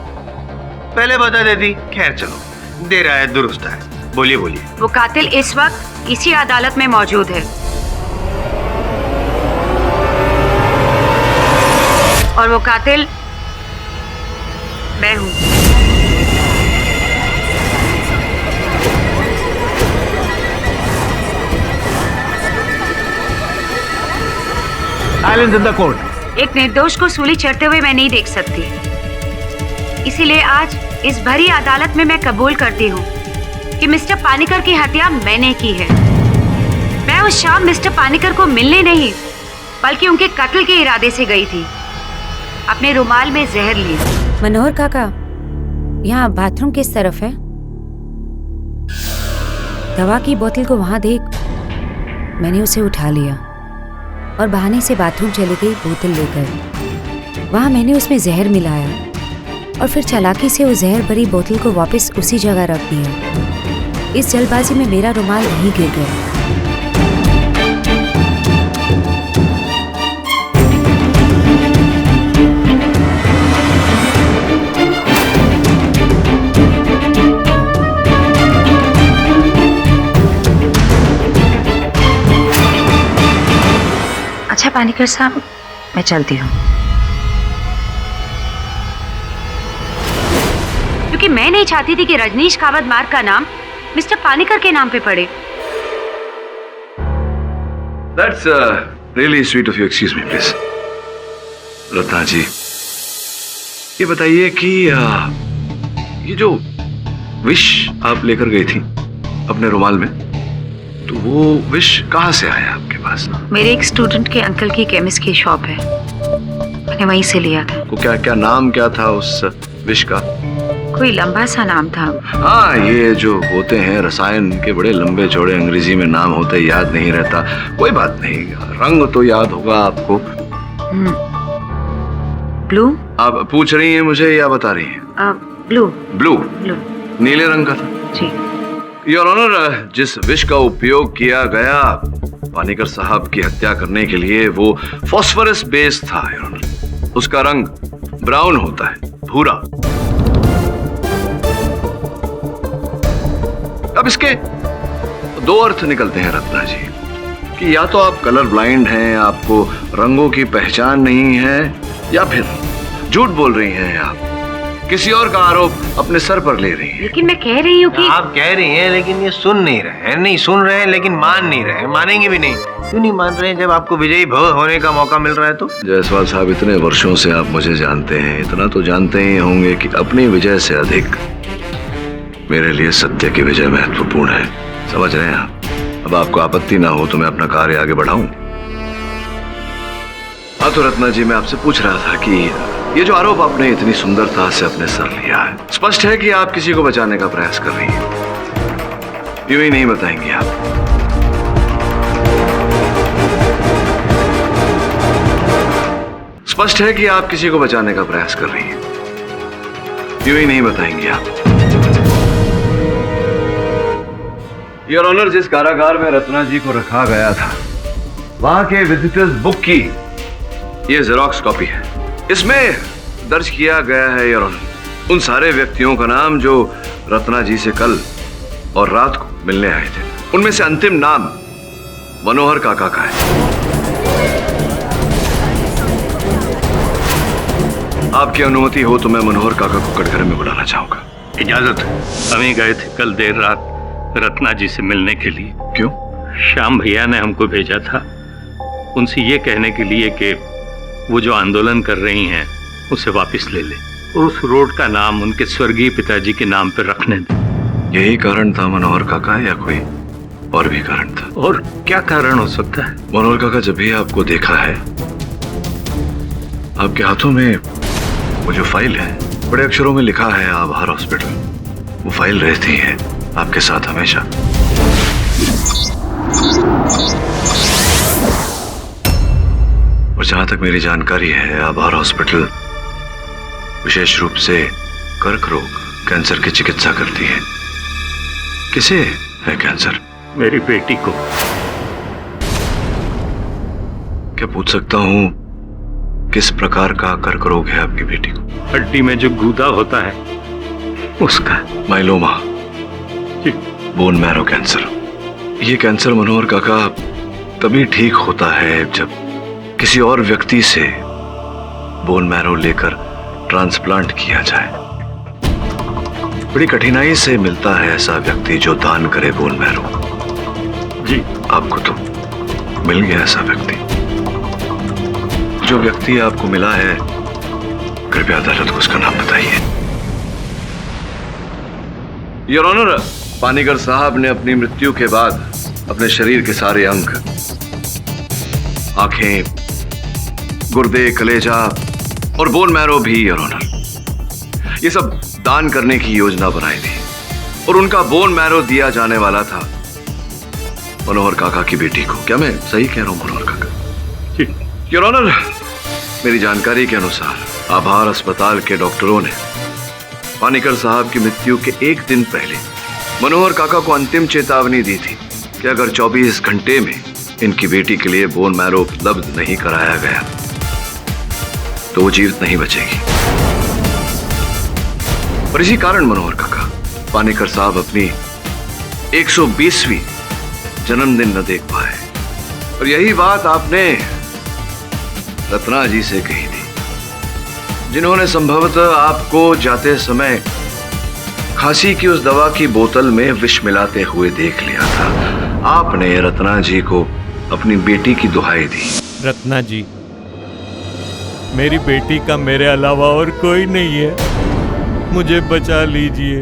पहले बता देती। खैर चलो, देर आए दुरुस्त है। बोलिए बोलिए। वो कातिल इस वक्त इसी अदालत में मौजूद है और वो कातिल मैं हूँ। Silence in the court. एक निर्दोष को सूली चढ़ते हुए मैं नहीं देख सकती, इसीलिए आज इस भरी अदालत में मैं कबूल करती हूँ कि मिस्टर पानीकर की हत्या मैंने की है। मैं उस शाम मिस्टर पानीकर को मिलने नहीं, बल्कि उनके कत्ल के इरादे से गई थी। अपने रुमाल में जहर लिए। मनोहर काका, यहाँ बाथरूम किस तरफ है? दवा की बोतल को वहां देख। मैंने उसे उठा लिया और बहाने से बाथरूम चली गई बोतल लेकर। वहां मैंने उसमें जहर मिलाया और फिर चालाकी से उस जहर भरी बोतल को वापस उसी जगह रख दिया। इस जल्दबाजी में मेरा रुमाल वहीं गिर गया। अच्छा पानीकर साहब, मैं चलती हूँ, क्योंकि मैं नहीं चाहती थी कि रजनीश कावत मार्ग का नाम मिस्टर पानीकर के नाम पे पड़े। That's really sweet of you. Excuse me, please. Ratna जी, ये बताइए कि ये जो विश आप लेकर गई थी अपने रुमाल में। तो वो विष कहाँ से आया आपके पास? मेरे एक स्टूडेंट के अंकल की केमिस्ट की शॉप है, मैंने वहीं से लिया था। को क्या नाम क्या था उस विष का? कोई लंबा सा नाम था। हाँ, ये जो होते हैं रसायन के बड़े लंबे चौड़े अंग्रेजी में नाम होते, याद नहीं रहता। कोई बात नहीं, रंग तो याद होगा आपको। ब्लू। आप पूछ रही हैं मुझे या बता रही हैं? ब्लू। ब्लू। ब्लू नीले रंग का था जी। योर ऑनर, जिस विष का उपयोग किया गया पानीकर साहब की हत्या करने के लिए वो फास्फोरस बेस था योर ऑनर। उसका रंग ब्राउन होता है, भूरा। अब इसके दो अर्थ निकलते हैं रत्ना जी, कि या तो आप कलर ब्लाइंड हैं, आपको रंगों की पहचान नहीं है, या फिर झूठ बोल रही हैं आप, किसी और का आरोप अपने सर पर ले रही हैं। लेकिन मैं कह रही हूँ कि आप कह रही हैं लेकिन ये सुन नहीं रहे हैं, नहीं सुन रहे हैं लेकिन मान नहीं रहे हैं, मानेंगे भी नहीं। क्यों नहीं मान रहे हैं जब आपको विजयी भव होने का मौका मिल रहा है तो? जायसवाल साहब, इतने वर्षों से आप मुझे जानते हैं, इतना तो जानते ही होंगे कि अपनी विजय से अधिक मेरे लिए सत्य की विजय महत्वपूर्ण है। समझ रहे हैं आप? अब आपको आपत्ति ना हो तो मैं अपना कार्य आगे बढ़ाऊं। हाँ तो रत्ना जी, मैं आपसे पूछ रहा था कि ये जो आरोप आपने इतनी सुंदरता से अपने सर लिया है, स्पष्ट है कि आप किसी को बचाने का प्रयास कर रही हैं। यूं ही नहीं बताएंगी आप? स्पष्ट है कि आप किसी को बचाने का प्रयास कर रही हैं। यूं ही नहीं बताएंगी आप? योर ऑनर, जिस कारागार में रत्ना जी को रखा गया था, वहां के विजिटर्स बुक की ये जेरोक्स कॉपी है। इसमें दर्ज किया गया है योर ऑनर उन सारे व्यक्तियों का नाम जो रत्ना जी से कल और रात को मिलने आए थे। उनमें से अंतिम नाम मनोहर काका का है। आपकी अनुमति हो तो मैं मनोहर काका को कटघरे में बुलाना चाहूंगा। इजाजत। हम ही गए थे कल देर रात रत्ना जी से मिलने के लिए। क्यों? श्याम भैया ने हमको भेजा था उनसे ये कहने के लिए कि वो जो आंदोलन कर रही हैं उसे वापस ले ले और उस रोड का नाम उनके स्वर्गीय पिताजी के नाम पर रखने दे। यही कारण था मनोहर काका, या कोई और भी कारण था? और क्या कारण हो सकता है? मनोहर काका, जब भी आपको देखा है, आपके हाथों में वो जो फाइल है, बड़े अक्षरों में लिखा है आभार हॉस्पिटल, वो फाइल रहती है आपके साथ हमेशा। और जहां तक मेरी जानकारी है, आभार हॉस्पिटल विशेष रूप से कर्क रोग, कैंसर की चिकित्सा करती है। किसे है कैंसर? मेरी बेटी को। क्या पूछ सकता हूं किस प्रकार का कर्क रोग है आपकी बेटी को? हड्डी में जो गूदा होता है उसका। Myeloma, bone marrow cancer. ये कैंसर मनोहर काका तभी ठीक होता है जब किसी और व्यक्ति से बोन मैरो लेकर ट्रांसप्लांट किया जाए। बड़ी कठिनाई से मिलता है ऐसा व्यक्ति जो दान करे बोन मैरो। जी, आपको तो मिल गया ऐसा व्यक्ति। जो व्यक्ति आपको मिला है, कृपया अदालत को उसका नाम बताइए। योर ऑनर, पानीकर साहब ने अपनी मृत्यु के बाद अपने शरीर के सारे अंग, आंखें, गुर्दे, कलेजा और बोन मैरो भी योर ऑनर, ये सब दान करने की योजना बनाई थी और उनका बोन मैरो दिया जाने वाला था मनोहर काका की बेटी को। क्या मैं सही कह रहा हूं मनोहर काका? योर ऑनर, मेरी जानकारी के अनुसार आभार अस्पताल के डॉक्टरों ने पानीकर साहब की मृत्यु के एक दिन पहले मनोहर काका को अंतिम चेतावनी दी थी कि अगर 24 घंटे में इनकी बेटी के लिए बोन मैरो उपलब्ध नहीं कराया गया तो वो जीवित नहीं बचेगी। और इसी कारण मनोहर काका पानीकर साहब अपनी 120वीं जन्मदिन न देख पाए। और यही बात आपने रत्ना जी से कही थी, जिन्होंने संभवतः आपको जाते समय खांसी की उस दवा की बोतल में विष मिलाते हुए देख लिया था। आपने रत्ना जी को अपनी बेटी की दुहाई दी। रत्ना जी, मेरी बेटी का मेरे अलावा और कोई नहीं है, मुझे बचा लीजिए,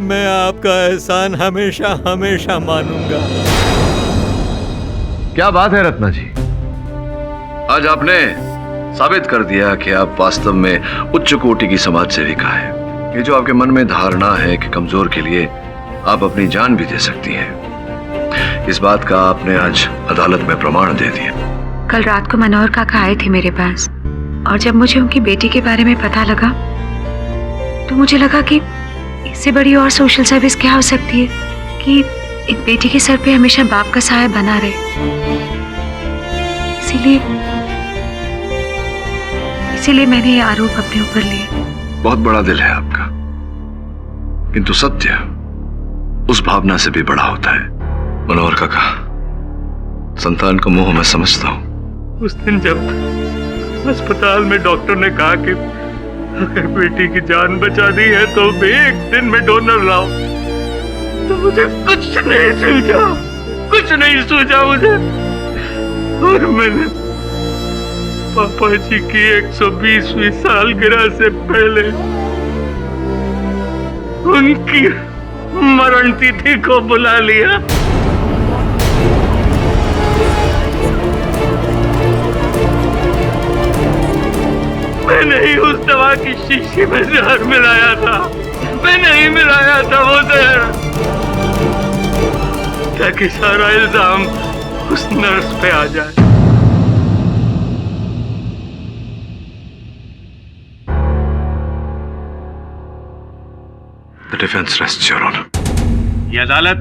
मैं आपका एहसान हमेशा हमेशा मानूंगा। क्या बात है रत्ना जी, आज आपने साबित कर दिया कि आप वास्तव में उच्च कोटि की समाज सेविका है। ये जो आपके मन में धारणा है कि कमजोर के लिए आप अपनी जान भी दे सकती हैं, इस बात का आपने आज अदालत में प्रमाण दे दिया। कल रात को मनोहर काका आए थे मेरे पास, और जब मुझे उनकी बेटी के बारे में पता लगा तो मुझे लगा कि इससे बड़ी और सोशल सर्विस क्या हो सकती है कि एक बेटी के सर पे हमेशा बाप का साया बना रहे। इसीलिए मैंने ये आरोप अपने ऊपर लिया। बहुत बड़ा दिल है आपका, किंतु सत्य उस भावना से भी बड़ा होता है। मनोहर काका, संतान का मोह मैं समझता हूँ। उस दिन जब अस्पताल में डॉक्टर ने कहा कि अगर बेटी की जान बचा दी है तो एक दिन में डोनर लाओ, तो मुझे कुछ नहीं सूझा मुझे। और मैंने पापा जी की 120वीं सालगिरह से पहले उनकी मरण तिथि को बुला लिया। मैंने ही उस दवा की शीशी में जहर मिलाया था, मैंने ही मिलाया था वो जहर, ताकि सारा इल्जाम उस नर्स पे आ जाए। The defense rests, Your Honor. ये अदालत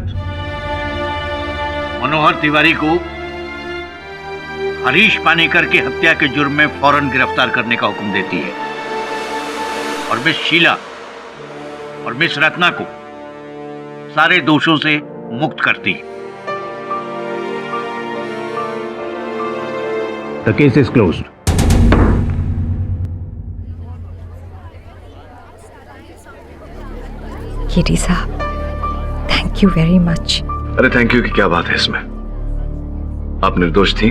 मनोहर तिवारी को हरीश पानीकर की हत्या के जुर्म में फौरन गिरफ्तार करने का हुक्म देती है और मिस शीला और मिस रत्ना को सारे दोषों से मुक्त करती है। The case is closed. KD साहब, थैंक यू वेरी मच। अरे थैंक यू की क्या बात है इसमें? आप निर्दोष थी,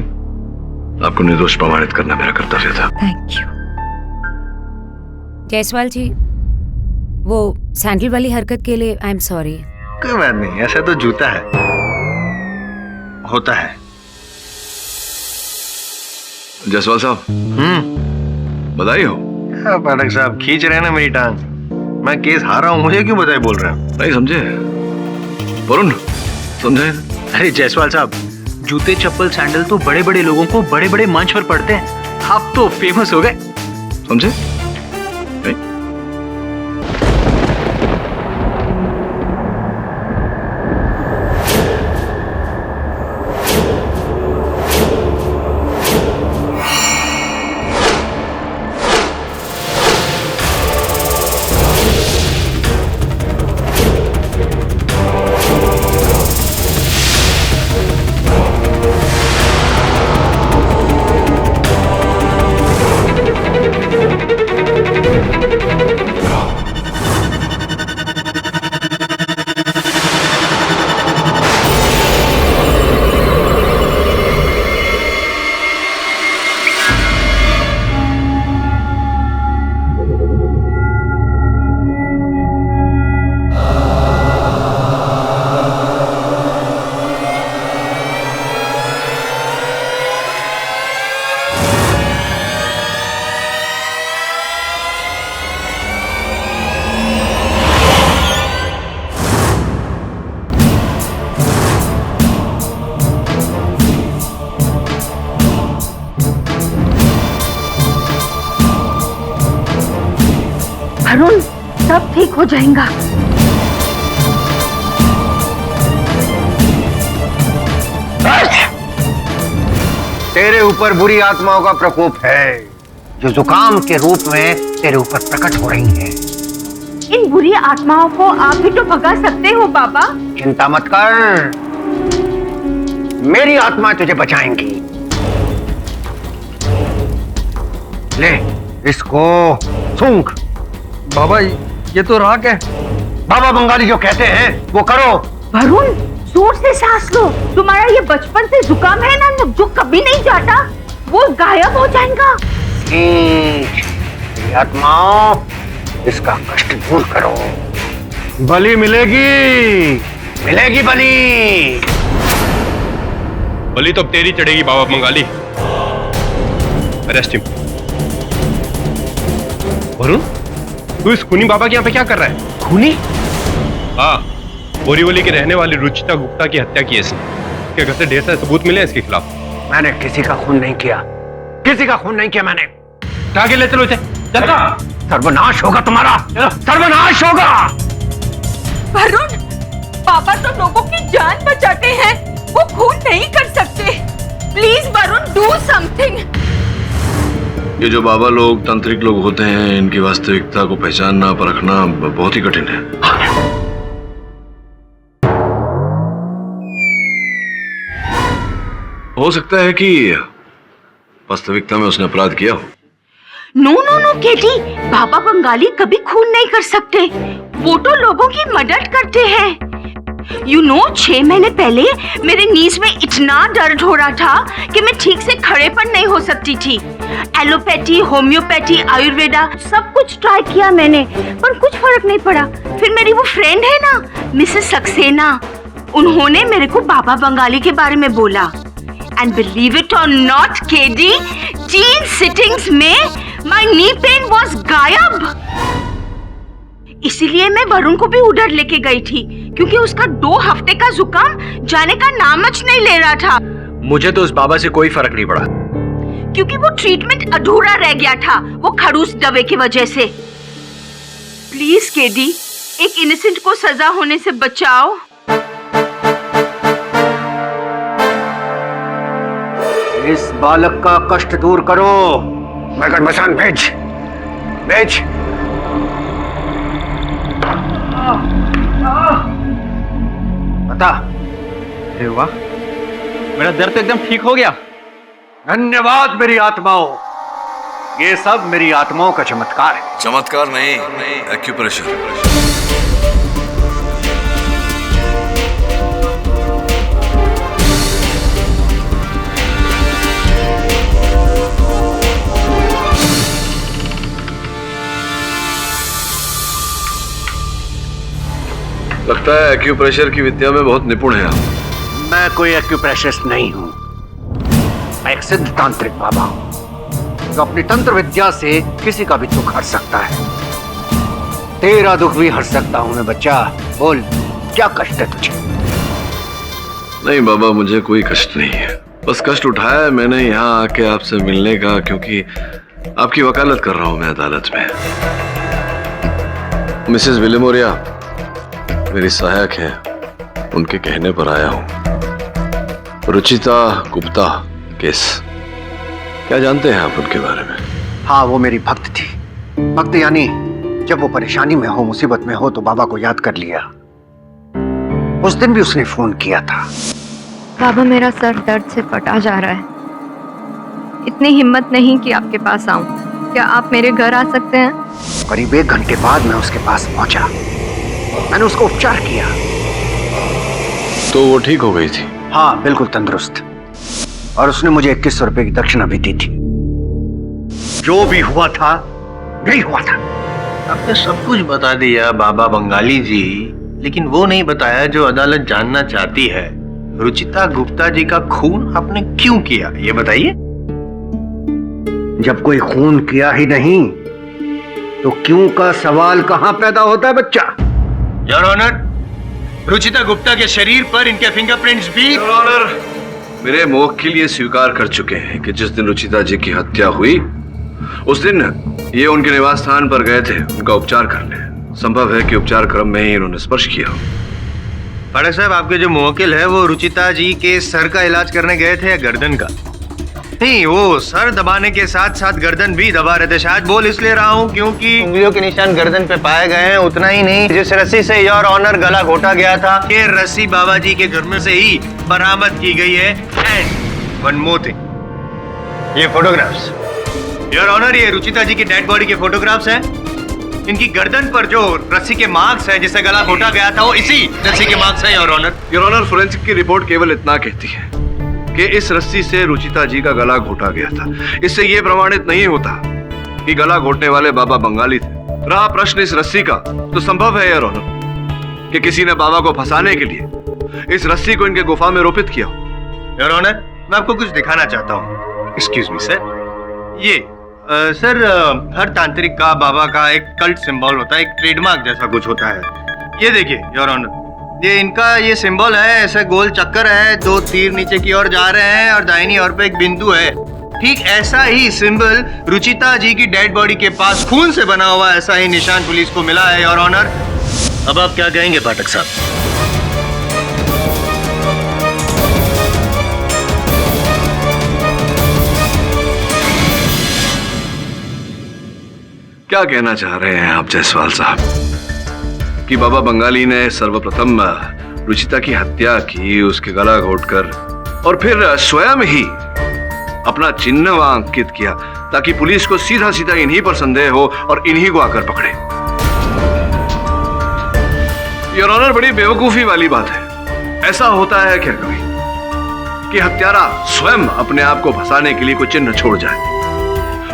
आपको निर्दोष प्रमाणित करना मेरा कर्तव्य था। Thank you. जायसवाल जी, वो सैंडल वाली हरकत के लिए आई एम सॉरी। कोई बात नहीं, ऐसा तो जूता है, होता है। जायसवाल साहब, बधाई हो। पाठक साहब खींच रहे हैं ना मेरी टांग, मैं केस हारा हूं, मुझे क्यों बधाई बोल रहे हैं? नहीं समझे वरुण, समझे? अरे जायसवाल साहब, जूते चप्पल सैंडल तो बड़े बड़े लोगों को बड़े बड़े मंच पर पड़ते हैं, आप तो फेमस हो गए, समझे? अरुण, सब ठीक हो जाएगा। तेरे ऊपर बुरी आत्माओं का प्रकोप है जो जुकाम के रूप में तेरे ऊपर प्रकट हो रही हैं। इन बुरी आत्माओं को आप भी तो भगा सकते हो बाबा। चिंता मत कर, मेरी आत्मा तुझे बचाएंगी। ले इसको सूंघ। बाबा ये तो राख है। बाबा बंगाली जो कहते हैं वो करो। वरुण, जोर से सांस लो। तुम्हारा ये बचपन से जुकाम है ना, जो कभी नहीं जाता, वो गायब हो जाएगा। आत्माओं, इसका कष्ट दूर करो। बलि मिलेगी, मिलेगी बलि। बलि तो अब तेरी चढ़ेगी बाबा बंगाली। Arrest him. वरुण, तू इस खूनी बाबा के यहाँ पे क्या कर रहा है? खूनी? हाँ, बोरीवली के रहने वाली रुचिता गुप्ता की हत्या की है इसने। इसके घर से ढेर सारे सबूत मिले इसके खिलाफ। मैंने किसी का खून नहीं किया, किसी का खून नहीं किया मैंने। आगे ले चलो इसे। चलता। सर्वनाश होगा तुम्हारा, सर्वनाश होगा। वरुण, पापा तो लोगों की जान बचाते हैं, वो खून नहीं कर सकते। Please Varun, do something. ये जो बाबा लोग, तांत्रिक लोग होते हैं, इनकी वास्तविकता को पहचानना, परखना बहुत ही कठिन है। हो सकता है कि वास्तविकता में उसने अपराध किया हो। नो नो नो केटी, बाबा बंगाली कभी खून नहीं कर सकते। वो तो लोगों की मदद करते हैं। यू नो, 6 महीने पहले मेरे नीज में इतना दर्द हो रहा था कि मैं ठीक से खड़ेपन नहीं हो सकती थी। एलोपैथी, होम्योपैथी, आयुर्वेदा सब कुछ ट्राई किया मैंने, पर कुछ फर्क नहीं पड़ा। फिर मेरी वो फ्रेंड है ना, मिसेस सक्सेना, उन्होंने मेरे को बाबा बंगाली के बारे में बोला। एंड बिलीव इट और नॉट केडी, 3 सिटिंग्स में माय नी पेन वाज गायब। इसीलिए मैं वरुण को भी उधर लेके गई थी, क्योंकि उसका 2 हफ्ते का जुकाम जाने का नामच नहीं ले रहा था। मुझे तो उस बाबा से कोई फर्क नहीं पड़ा, क्योंकि वो ट्रीटमेंट अधूरा रह गया था, वो खड़ूस दवे की वजह से। प्लीज केडी, एक इनोसेंट को सजा होने से बचाओ। इस बालक का कष्ट दूर करो। मगर मसान भेज, भेज। बता। अरे वाह, मेरा दर्द तो एकदम ठीक हो गया। धन्यवाद मेरी आत्माओं, ये सब मेरी आत्माओं का चमत्कार है। चमत्कार नहीं, एक्यूप्रेशर। लगता है एक्यूप्रेशर की विद्या में बहुत निपुण है आप। मैं कोई एक्यूप्रेशरिस्ट नहीं हूं, मैं एक सिद्ध तांत्रिक बाबा हूं जो अपनी तंत्र विद्या से किसी का भी दुख हर सकता है। तेरा दुख भी हर सकता हूं मैं। बच्चा बोल, क्या कष्ट है तुझे? नहीं बाबा, मुझे कोई कष्ट नहीं है। बस कष्ट उठाया है मैंने यहाँ आके आपसे मिलने का, क्योंकि आपकी वकालत कर रहा हूं मैं अदालत में। मिसेस विलिमोरिया मेरी सहायक है, उनके कहने पर आया हूं। रुचिता गुप्ता केस, क्या जानते हैं आप उनके बारे में? हाँ, वो मेरी भक्त थी। भक्त यानी जब वो परेशानी में हो, मुसीबत में हो, तो बाबा को याद कर लिया। उस दिन भी उसने फोन किया था। बाबा, मेरा सर दर्द से फटा जा रहा है। इतनी हिम्मत नहीं कि आपके पास आऊं। क्या आप मेरे घर आ सकते हैं? करीब 1 घंटे बाद मैं उसके पास पहुंचा। मैंने उसको उपचार किया। तो वो ठीक हो गई थी? हाँ, बिल्कुल तंदुरुस्त। और उसने मुझे 2100 रुपए की दक्षिणा भी दी थी। जो भी हुआ था नहीं हुआ था। आपने सब कुछ बता दिया बाबा बंगाली जी, लेकिन वो नहीं बताया जो अदालत जानना चाहती है। रुचिता गुप्ता जी का खून आपने क्यों किया, ये बताइए। जब कोई खून किया ही नहीं तो क्यों का सवाल कहां पैदा होता है बच्चा? योर ऑनर, रुचिता गुप्ता के शरीर पर इनके फिंगरप्रिंट्स भी। योर ऑनर, मेरे मौके लिए स्वीकार कर चुके हैं कि जिस दिन रुचिता जी की हत्या हुई उस दिन ये उनके निवास स्थान पर गए थे उनका उपचार करने। संभव है कि उपचार क्रम में ही इन्होंने स्पर्श किया। बड़े साहब, आपके जो मुवक्किल है वो रुचिता जी के सर का इलाज करने गए थे या गर्दन का? नहीं, वो सर दबाने के साथ साथ गर्दन भी दबा रहे थे। शायद बोल इसलिए रहा हूँ क्योंकि उंगलियों के निशान गर्दन पे पाए गए हैं। उतना ही नहीं, जिस रस्सी से योर ऑनर गला घोटा गया था, ये रस्सी बाबा जी के घर में से ही बरामद की गई है। एंड वन मोर थिंग, ये फोटोग्राफ्स योर ऑनर, ये रुचिता जी की डेड बॉडी के फोटोग्राफ्स हैं। इनकी गर्दन पर जो रस्सी के मार्क्स हैं जिससे गला घोटा गया था, वो इसी रस्सी के मार्क्स हैं your honour. Your honour, forensic की रिपोर्ट केवल इतना कहती है कि इस रस्सी से रुचिता जी का गला घोटा गया था। इससे यह प्रमाणित नहीं होता कि गला घोटने वाले बाबा बंगाली थे। रहा प्रश्न इस रस्सी का, तो संभव है योर ऑनर कि किसी ने बाबा को फंसाने के लिए इस रस्सी को इनके गुफा में रोपित किया हो। योर ऑनर, मैं आपको कुछ दिखाना चाहता हूँ। Excuse me sir. ये सर हर तांत्रिक का बाबा का एक कल्ट सिंबल होता है, एक ट्रेडमार्क जैसा कुछ होता है। ये देखिए योर ऑनर, ये इनका ये सिंबल है, ऐसे गोल चक्कर है, 2 तीर नीचे की ओर जा रहे हैं और दाहिनी ओर पे एक बिंदु है। ठीक ऐसा ही सिंबल रुचिता जी की डेड बॉडी के पास खून से बना हुआ ऐसा ही निशान पुलिस को मिला है योर ऑनर। अब आप क्या कहेंगे पाठक साहब? क्या कहना चाह रहे हैं आप जायसवाल साहब कि बाबा बंगाली ने सर्वप्रथम रुचिता की हत्या की, उसके गला घोटकर और फिर स्वयं ही अपना चिन्ह वहां अंकित किया ताकि पुलिस को सीधा सीधा इन्हीं पर संदेह हो और इन्हीं को आकर पकड़े। योर ऑनर, बड़ी बेवकूफी वाली बात है। ऐसा होता है क्या कभी कि हत्यारा स्वयं अपने आप को फंसाने के लिए कोई चिन्ह छोड़ जाए?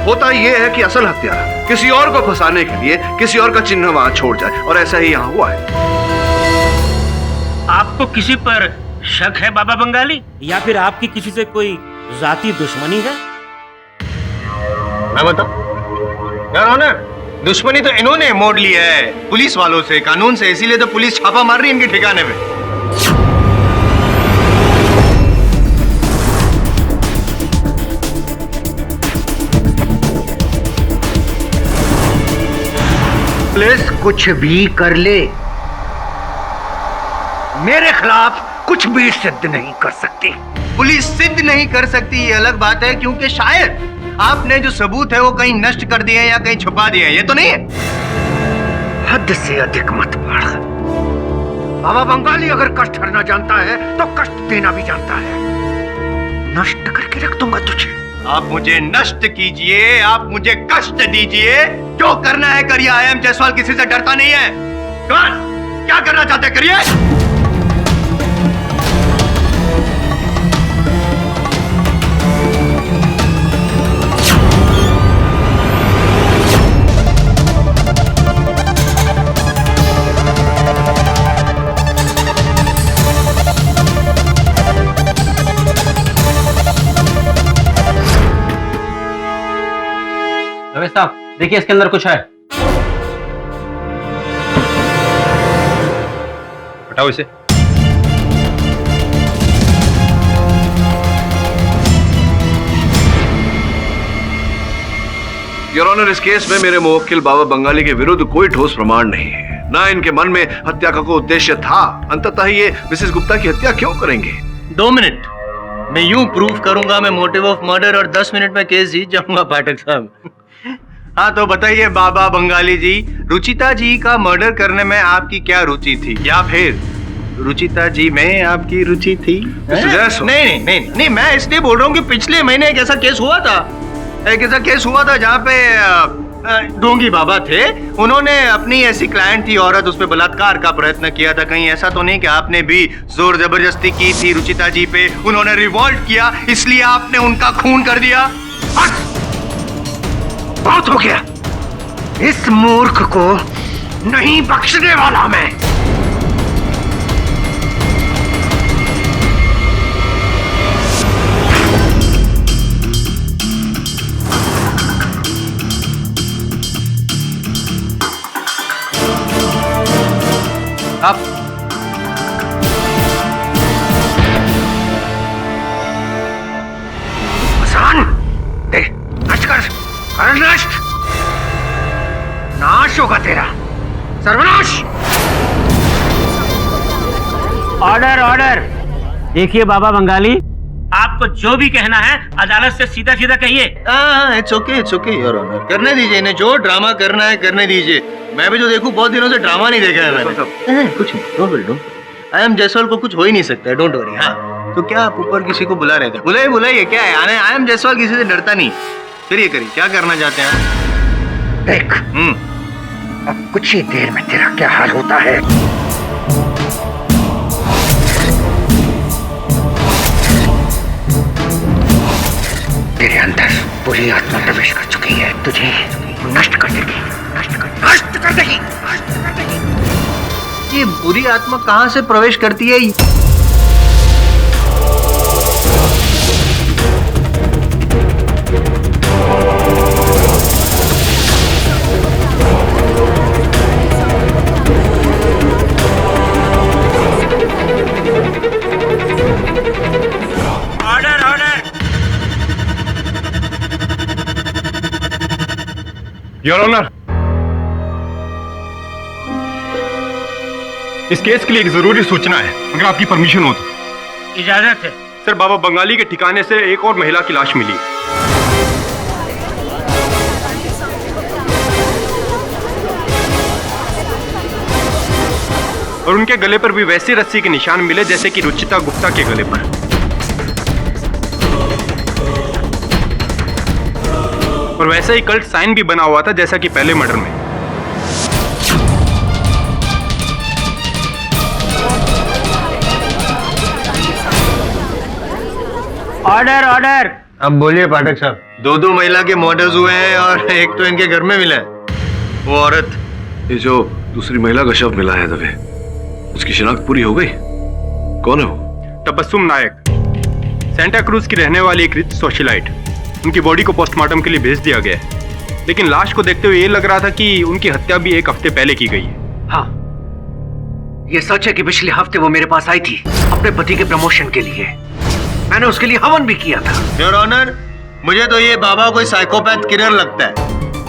होता यह है कि असल हत्यारा किसी और को फंसाने के लिए किसी और का चिन्ह वहां छोड़ जाए, और ऐसा ही यहां हुआ है। आपको किसी पर शक है बाबा बंगाली, या फिर आपकी किसी से कोई जाती दुश्मनी है? मैं बताऊं योर ऑनर, दुश्मनी तो इन्होंने मोड़ लिया है पुलिस वालों से, कानून से, इसीलिए तो पुलिस छापा मार रही है इनके ठिकाने पे। पुलिस कुछ भी कर ले, मेरे खिलाफ कुछ भी सिद्ध नहीं कर सकती। पुलिस सिद्ध नहीं कर सकती ये अलग बात है, क्योंकि शायद आपने जो सबूत है वो कहीं नष्ट कर दिए या कहीं छुपा दिए, ये तो नहीं है। हद से अधिक मत बढ़। बाबा बंगाली अगर कष्ट हरना जानता है तो कष्ट देना भी जानता है। नष्ट करके रख दूंगा तुझे। आप मुझे नष्ट कीजिए, आप मुझे कष्ट दीजिए, जो करना है करिए। आई एम जायसवाल किसी से डरता नहीं है। कौन क्या करना चाहते करिए। रमेश साहब देखिए, इसके अंदर कुछ है। हटाओ इसे। योर ऑनर, इस केस में मेरे मुवक्किल बाबा बंगाली के विरुद्ध कोई ठोस प्रमाण नहीं है। ना इनके मन में हत्या का कोई उद्देश्य था। अंततः ये मिसेस गुप्ता की हत्या क्यों करेंगे? 2 मिनट मैं यूं प्रूफ करूंगा मैं मोटिव ऑफ मर्डर, और 10 मिनट में केस जीत जाऊंगा पाठक साहब। हाँ तो बताइए बाबा बंगाली जी, रुचिता जी का मर्डर करने में आपकी क्या रुचि थी, या फिर रुचिता जी में आपकी रुचि थी? नहीं, मैं इसलिए बोल रहा हूँ कि पिछले महीने एक ऐसा केस हुआ था, जहाँ पे ढोंगी बाबा थे। उन्होंने अपनी ऐसी क्लाइंट थी औरत, उस पे बलात्कार का प्रयत्न किया था। कहीं ऐसा तो नहीं कि आपने भी जोर जबरदस्ती की थी रुचिता जी पे? उन्होंने रिवॉल्ट किया, इसलिए आपने उनका खून कर दिया। बहुत हो गया, इस मूर्ख को नहीं बख्शने वाला मैं। आप आसान दे, नष्ट कर नष्ट। नाश होगा तेरा, सर्वनाश। ऑर्डर। देखिए बाबा बंगाली, आपको जो भी कहना है अदालत से सीधा सीधा कहिए। इट्स ओके योर ऑनर, करने दीजिए इन्हें, जो ड्रामा करना है करने दीजिए। मैं भी जो देखूं, बहुत दिनों से ड्रामा नहीं देखा है मैंने। कुछ नहीं, don't worry. I am Jaiswal को कुछ हो ही नहीं सकता है, डोंट वरी। हाँ तो क्या आप ऊपर किसी को बुला रहे थे? बुलाइए, क्या है? आई एम जायसवाल किसी से डरता नहीं। करिए, क्या करना चाहते हैं? देख, अब कुछ ही देर में तेरा क्या हाल होता है। तेरे अंदर बुरी आत्मा प्रवेश कर चुकी है, तुझे नष्ट कर देगी। ये बुरी आत्मा कहाँ से प्रवेश करती है? Order order. योर ऑनर, इस केस के लिए एक जरूरी सूचना है, अगर आपकी परमिशन हो तो। इजाजत है। सर, बाबा बंगाली के ठिकाने से एक और महिला की लाश मिली। और उनके गले पर भी वैसी रस्सी के निशान मिले जैसे कि रुचिता गुप्ता के गले पर। और वैसा ही कल्ट साइन भी बना हुआ था जैसा कि पहले मर्डर में। Order order. अब बोलिए पाठक साहब। दो महिला के मर्डर्स हुए हैं और एक तो इनके घर में मिला है। वो औरत, ये जो दूसरी महिला का शव मिला है दबे, उसकी शिनाख्त पूरी हो गई? कौन है वो? तबस्सुम नायक, सेंटा क्रूज की रहने वाली एक रिच सोशलाइट। उनकी बॉडी को पोस्टमार्टम के लिए भेज दिया गया है, लेकिन लाश को देखते हुए ये लग रहा था कि उनकी हत्या भी एक हफ्ते पहले की गई है। हाँ, ये सच है कि पिछले हफ्ते वो मेरे पास आई थी अपने पति के प्रमोशन के लिए। मैंने उसके लिए हवन भी किया था। योर ऑनर, मुझे तो ये बाबा कोई साइकोपैथ किलर लगता है।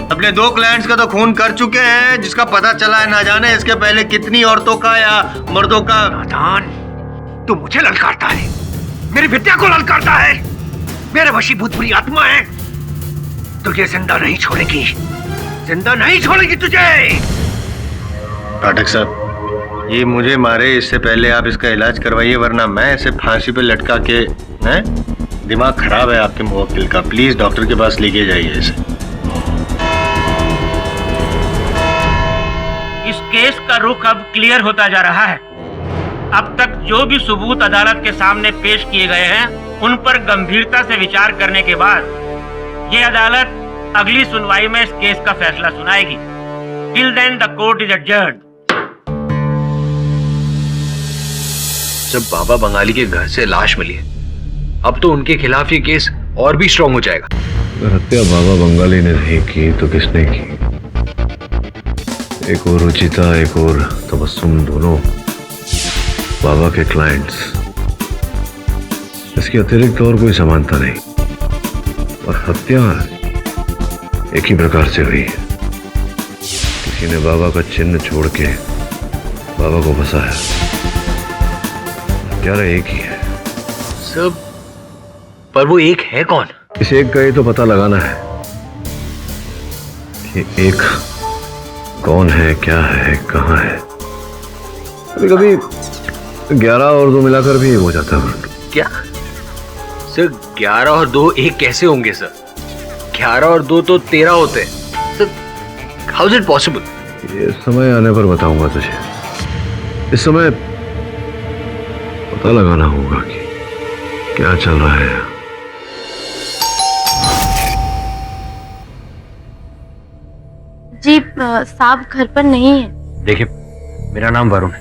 अपने 2 क्लाइंट्स का तो खून कर चुके हैं, जिसका पता चला है ना जाने इसके पहले कितनी औरतों का या मर्दों का। नादान, तू मुझे ललकारता है, मेरी विद्या को ललकारता है, मेरे वशीभूत बुरी आत्मा है। तुझे जिंदा नहीं छोड़ेगी, जिंदा नहीं छोड़ेगी तुझे। पाठक साहब, ये मुझे मारे इससे पहले आप इसका इलाज करवाइए, वरना मैं इसे फांसी पे लटका के। हैं? दिमाग खराब है आपके मुवक्किल का, प्लीज डॉक्टर के पास लेके जाइए इसे। इस केस का रुख अब क्लियर होता जा रहा है। अब तक जो भी सबूत अदालत के सामने पेश किए गए हैं, उन पर गंभीरता से विचार करने के बाद ये अदालत अगली सुनवाई में इस केस का फैसला सुनाएगी। Till then the court is adjourned. जब बाबा बंगाली के घर से लाश मिली है, अब तो उनके खिलाफ ये केस और भी स्ट्रांग हो जाएगा। अगर हत्या बाबा बंगाली ने नहीं की तो किसने की? एक और रुचिता, एक और तबस्सुम, दोनों बाबा के क्लाइंट्स। इसके अतिरिक्त और कोई समानता नहीं। और हत्या एक ही प्रकार से हुई है। किसी ने बाबा का चिन्ह छोड़ के बाबा को फंसाया। हत्यारा एक ही है। सब, पर वो एक है कौन? इस एक का ही तो पता लगाना है कि एक कौन है, क्या है, कहाँ है। कभी कभी 11 और 2 मिलाकर भी हो जाता है। क्या सर, 11 और 2 एक कैसे होंगे सर? 11 और 2 तो 13 होते हैं sir. How is it possible? ये समय आने पर बताऊंगा तुझे। इस समय पता लगाना होगा कि क्या चल रहा है। जी साहब घर पर नहीं है। देखिए, मेरा नाम वरुण है,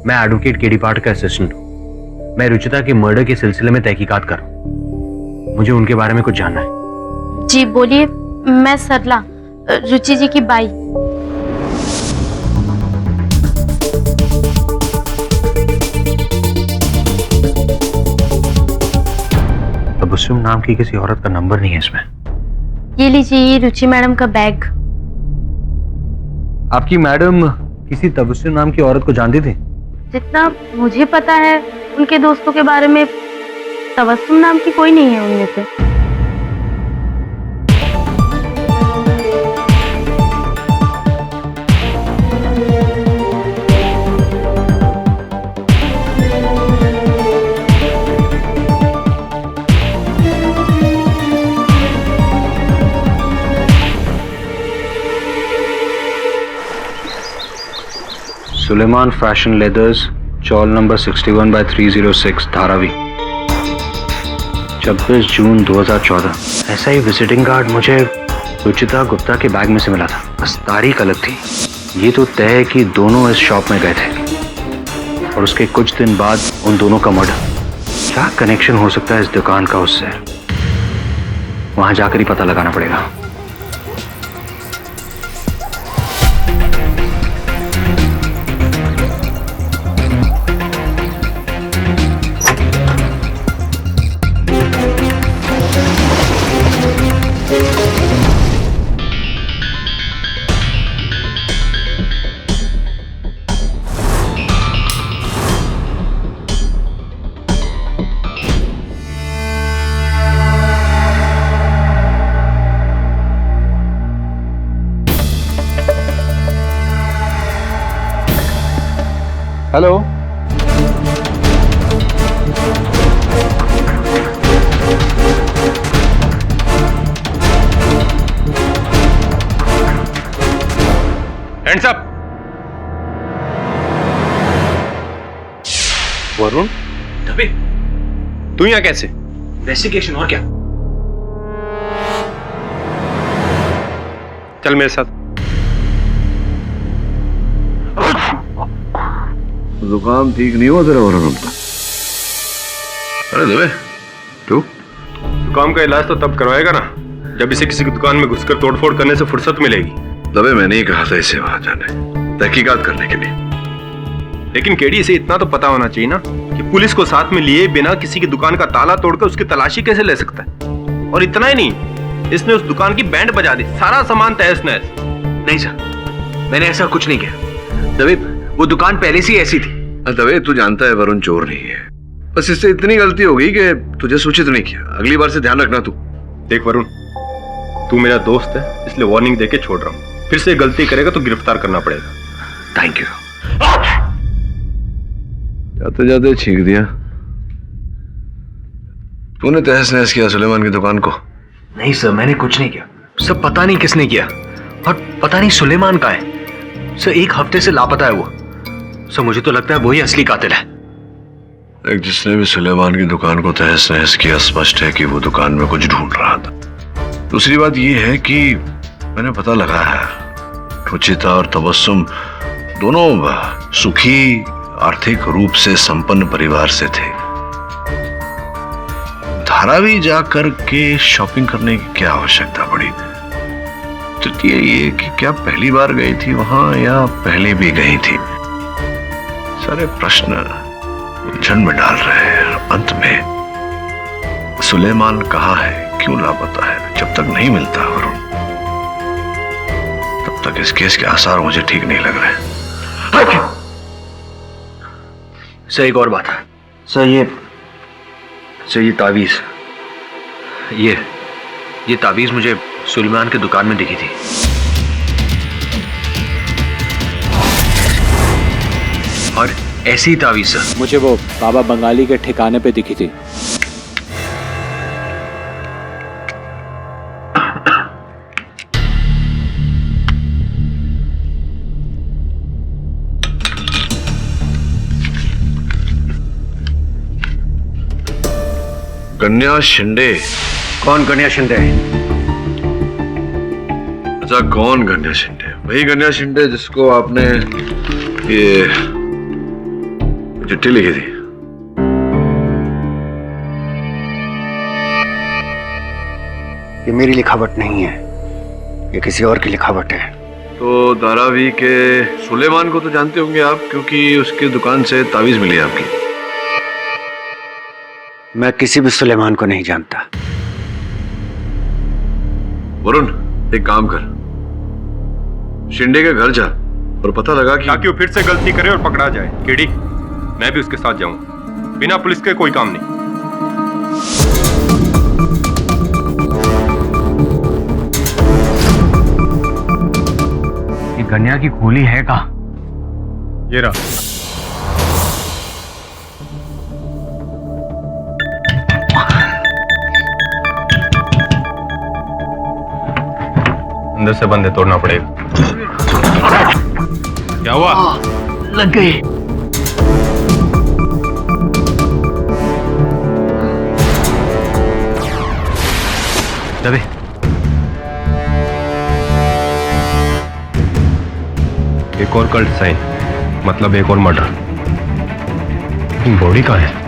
मैं एडवोकेट केडी पाठ का असिस्टेंट हूँ। मैं रुचिता के मर्डर के सिलसिले में तहकीकात कर रहा हूँ। मुझे उनके बारे में कुछ जानना है। जी बोलिए। मैं सरला, रुचि जी की बाई। तबस्सुम नाम की किसी औरत का नंबर नहीं है इसमें। ये लीजिए, ये रुचि मैडम का बैग। आपकी मैडम किसी तबस्सुम नाम की औरत को जानती थी? जितना मुझे पता है उनके दोस्तों के बारे में, तबस्सुम नाम की कोई नहीं है उनमें से। सुलेमान फैशन लेदर्स, चौल नंबर 61/306, धारावी, 26 जून 2014। ऐसा ही विजिटिंग कार्ड मुझे रुचिता गुप्ता के बैग में से मिला था, बस तारीख अलग थी। ये तो तय है कि दोनों इस शॉप में गए थे। और उसके कुछ दिन बाद उन दोनों का मर्डर। क्या कनेक्शन हो सकता है इस दुकान का उससे? वहां जाकर ही पता लगाना पड़ेगा। हेलो। Hands up. वरुण, दबे, तू यहाँ कैसे? इन्वेस्टिगेशन और क्या? चल मेरे साथ। जुकाम ठीक नहीं हुआ तेरा वरुण का? अरे दबे तू जुकाम का इलाज तो तब करवाएगा ना जब इसे किसी की दुकान में घुसकर तोड़फोड़ करने से फुर्सत मिलेगी। दबे मैंने ही कहा था इसे वहां जाने, तहकीकात करने के लिए। लेकिन केडी, इसे इतना तो पता होना चाहिए ना कि पुलिस को साथ में लिए बिना किसी की दुकान का ताला तोड़कर उसकी तलाशी कैसे ले सकता है। और इतना ही नहीं, इसने उस दुकान की बैंड बजा दी, सारा सामान तहस नहस। नहीं सर, मैंने ऐसा कुछ नहीं किया। दबे, वो दुकान पहले से ही ऐसी थी। दबे तू जानता है वरुण चोर नहीं है, बस इससे इतनी गलती हो गई कि तुझे सूचित नहीं किया। अगली बार से ध्यान रखना तू। देख वरुण, तू मेरा दोस्त है, इसलिए वार्निंग देके छोड़ रहा हूँ। फिर से गलती करेगा तो गिरफ्तार करना पड़ेगा। Thank you. जाते जाते छींक दिया। तूने तहस नहस किया सुलेमान की दुकान को? नहीं सर, मैंने कुछ नहीं किया। सब पता नहीं किसने किया, और पता नहीं सुलेमान कहाँ है। सर, 1 हफ्ते से लापता है वो। सर, मुझे तो लगता है वही असली कातिल है। एक जिसने भी सुलेमान की दुकान को तहस नहस किया, स्पष्ट है कि वो दुकान में कुछ ढूंढ रहा था। दूसरी बात यह है कि मैंने पता लगाया है, रुचिता और तबस्सुम दोनों सुखी, आर्थिक रूप से संपन्न परिवार से थे। धारावी जाकर के शॉपिंग करने की क्या आवश्यकता पड़ी? तृतीय ये कि क्या पहली बार गई थी वहां या पहले भी गई थी? सारे प्रश्न उलझन में डाल रहे हैं। अंत में सुलेमान कहाँ है, क्यों लापता है, जब तक नहीं मिलता वरुण, तब तक इस केस के आसार मुझे ठीक नहीं लग रहे। सर, एक और बात है। सर, ये तावीज, ये तावीज मुझे सुलेमान की दुकान में दिखी थी। और ऐसी तावीज सर मुझे वो बाबा बंगाली के ठिकाने पे दिखी थी। गन्या शिंदे? कौन गन्या शिंदे? अच्छा, कौन गन्या शिंदे? वही गन्या शिंदे जिसको आपने ये चिट्ठी लिखी थी। ये मेरी लिखावट नहीं है, ये किसी और की लिखावट है। तो धारावी के सुलेमान को तो जानते होंगे आप, क्योंकि उसकी दुकान से तावीज मिली आपकी। मैं किसी भी सुलेमान को नहीं जानता। वरुण, एक काम कर, शिंदे के घर जा और पता लगा कि ताकि वो फिर से गलती करे और पकड़ा जाए। केडी, मैं भी उसके साथ जाऊंगा। बिना पुलिस के कोई काम नहीं। ये गन्या की खोली है कहाँ? ये रहा। अंदर से बंद है, तोड़ना पड़ेगा। क्या हुआ? लग गई। दबे, एक और कल्ट साइन, मतलब एक और मर्डर। लेकिन बॉडी कहाँ है?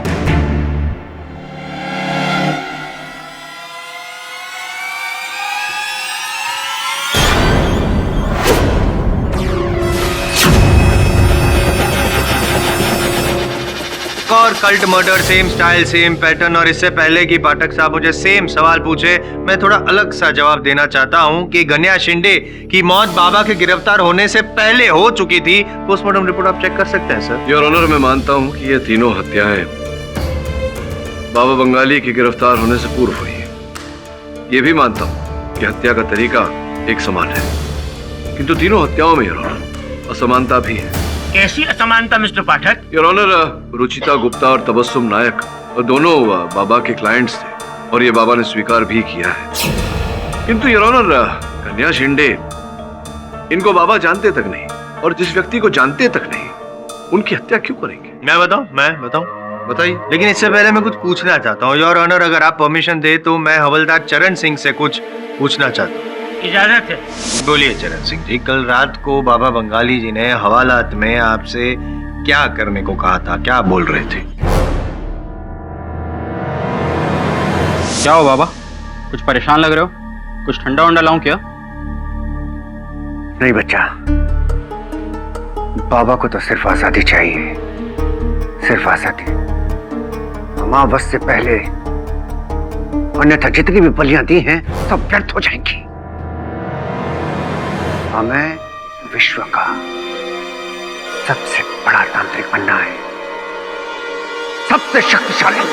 और cult murder, same style, same pattern. और इससे पहले कि पाठक साहब मुझे सेम सवाल पूछे, मैं थोड़ा अलग सा जवाब देना चाहता हूं कि गन्या शिंदे की मौत बाबा के गिरफ्तार होने से पहले हो चुकी थी। पोस्टमार्टम रिपोर्ट आप चेक कर सकते हैं सर। योर ऑनर, मैं मानता हूं कि ये तीनों हत्याएं बाबा बंगाली के गिरफ्तार होने से पूर्व हुई है। ये भी मानता हूं कि हत्या का तरीका एक समान है, किंतु तीनों हत्याओं में योर ऑनर असमानता भी है। कैसी असमानता mister Pathak? Your honour, Ruchita Gupta और तबस्सुम नायक दोनों बाबा के क्लाइंट्स थे और ये बाबा ने स्वीकार भी किया है। किंतु योर ऑनर, गन्या शिंदे, इनको बाबा जानते तक नहीं, और जिस व्यक्ति को जानते तक नहीं उनकी हत्या क्यों करेंगे? मैं बताऊं? बताइए। लेकिन इससे पहले मैं कुछ पूछना चाहता हूँ योर ऑनर, अगर आप परमिशन दे तो मैं हवलदार चरण सिंह से कुछ पूछना चाहता हूँ। इजाजत है। बोलिए चरण सिंह जी, कल रात को बाबा बंगाली जी ने हवालात में आपसे क्या करने को कहा था, क्या बोल रहे थे? क्या हो बाबा, कुछ परेशान लग रहे हो? कुछ ठंडा वंडा लाऊं क्या? नहीं बच्चा, बाबा को तो सिर्फ आजादी चाहिए, सिर्फ आजादी। अमावस से पहले, अन्यथा जितनी भी बलियां दी हैं सब व्यर्थ हो जाएंगी। हमें विश्व का सबसे बड़ा तांत्रिक बनना है, सबसे शक्तिशाली।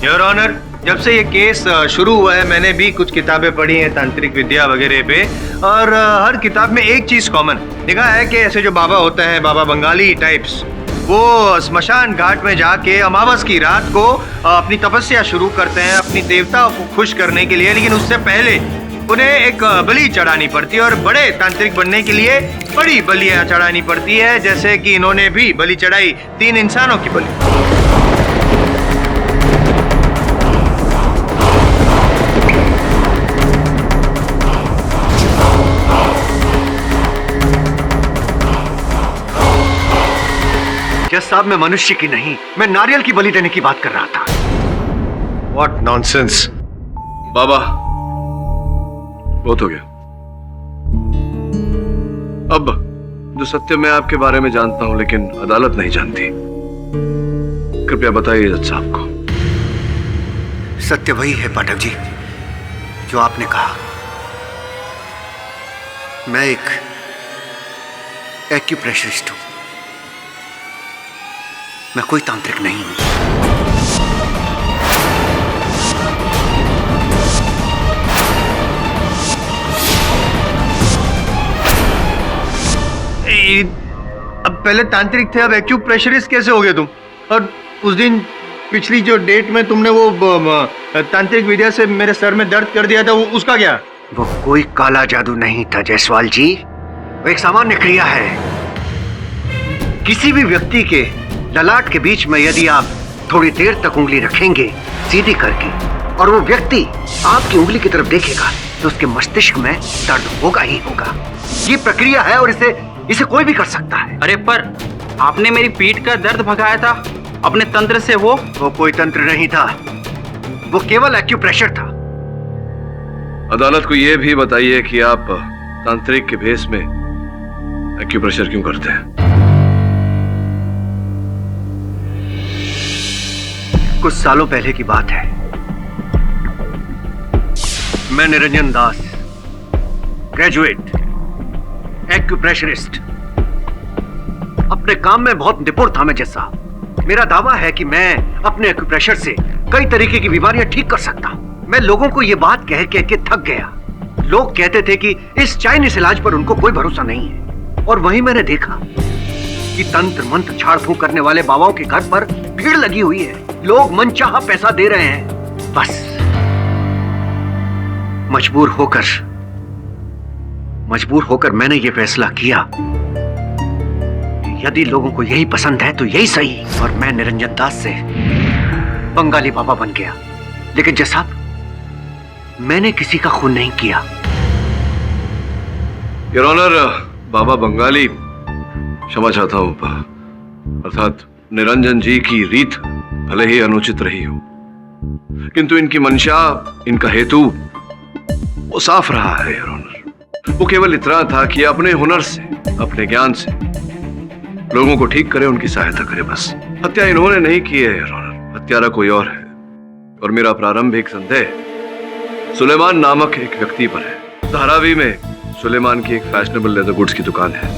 योर ऑनर, जब से ये केस शुरू हुआ है मैंने भी कुछ किताबें पढ़ी हैं तांत्रिक विद्या वगैरह पे, और हर किताब में एक चीज कॉमन देखा है कि ऐसे जो बाबा होते हैं, बाबा बंगाली टाइप्स, वो स्मशान घाट में जाके अमावस की रात को अपनी तपस्या शुरू करते हैं अपनी देवताओं को खुश करने के लिए। लेकिन उससे पहले उन्हें एक बलि चढ़ानी पड़ती है, और बड़े तांत्रिक बनने के लिए बड़ी बलियां चढ़ानी पड़ती है, जैसे कि इन्होंने भी बलि चढ़ाई 3 इंसानों की बलि। जज साहब, मैं मनुष्य की नहीं, मैं नारियल की बलि देने की बात कर रहा था। What nonsense! बाबा, बहुत हो गया। अब जो सत्य मैं आपके बारे में जानता हूं लेकिन अदालत नहीं जानती, कृपया बताइए जज साहब को। सत्य वही है पाठक जी जो आपने कहा। मैं एक एक्यूप्रेशरिस्ट हूं, मैं कोई तांत्रिक नहीं हूं। अब पहले तांत्रिक थे, अब एक्यूप्रेशरिस्ट कैसे हो गए तुम? और उस दिन पिछली जो डेट में तुमने वो तांत्रिक विद्या से मेरे सर में दर्द कर दिया था, वो उसका क्या? वो कोई काला जादू नहीं था जायसवाल जी, वो एक सामान्य क्रिया है। किसी भी व्यक्ति के ललाट के बीच में यदि आप थोड़ी देर तक उंगली रखेंगे सीधी करके, और वो व्यक्ति आपकी उंगली की तरफ देखेगा, तो उसके मस्तिष्क में दर्द होगा ही होगा। ये प्रक्रिया है और इसे कोई भी कर सकता है। अरे पर आपने मेरी पीठ का दर्द भगाया था अपने तंत्र से। वो कोई तंत्र नहीं था, वो केवल एक्यूप्रेशर था। अदालत को यह भी बताइए कि आप तांत्रिक के भेष में एक्यूप्रेशर क्यों करते हैं? कुछ सालों पहले की बात है। मैं निरंजन दास, ग्रेजुएट एक्यूप्रेशरिस्ट, अपने काम में बहुत निपुण था मैं जैसा। मेरा दावा है कि मैं अपने एक्यूप्रेशर से कई तरीके की बीमारियां ठीक कर सकता हूं। मैं लोगों को यह बात कह के थक गया। लोग कहते थे कि इस चाइनीज इलाज पर उनको कोई भरोसा नहीं है, और वहीं मैंने देखा कि तंत्र मंत्र झाड़ फूंक करने वाले बाबाओं के घर पर भीड़ लगी हुई है। लोग मनचाहा पैसा दे रहे हैं। बस मजबूर होकर मैंने यह फैसला किया कि यदि लोगों को यही पसंद है तो यही सही, और मैं निरंजन दास से बंगाली बाबा बन गया। लेकिन जज साहब, मैंने किसी का खून नहीं किया। योर ऑनर, बाबा बंगाली, क्षमा चाहता हूं, अर्थात निरंजन जी की रीत भले ही अनुचित रही हो, किंतु इनकी मंशा, इनका हेतु वो साफ रहा है योर ऑनर। वो केवल इतना था कि अपने हुनर से, अपने ज्ञान से लोगों को ठीक करे, उनकी सहायता करे, बस। हत्या इन्होंने नहीं की है योर ऑनर, हत्यारा कोई और है। और मेरा प्रारंभिक संदेह सुलेमान नामक एक व्यक्ति पर है। धारावी में सुलेमान की एक फैशनेबल लेदर गुड्स की दुकान है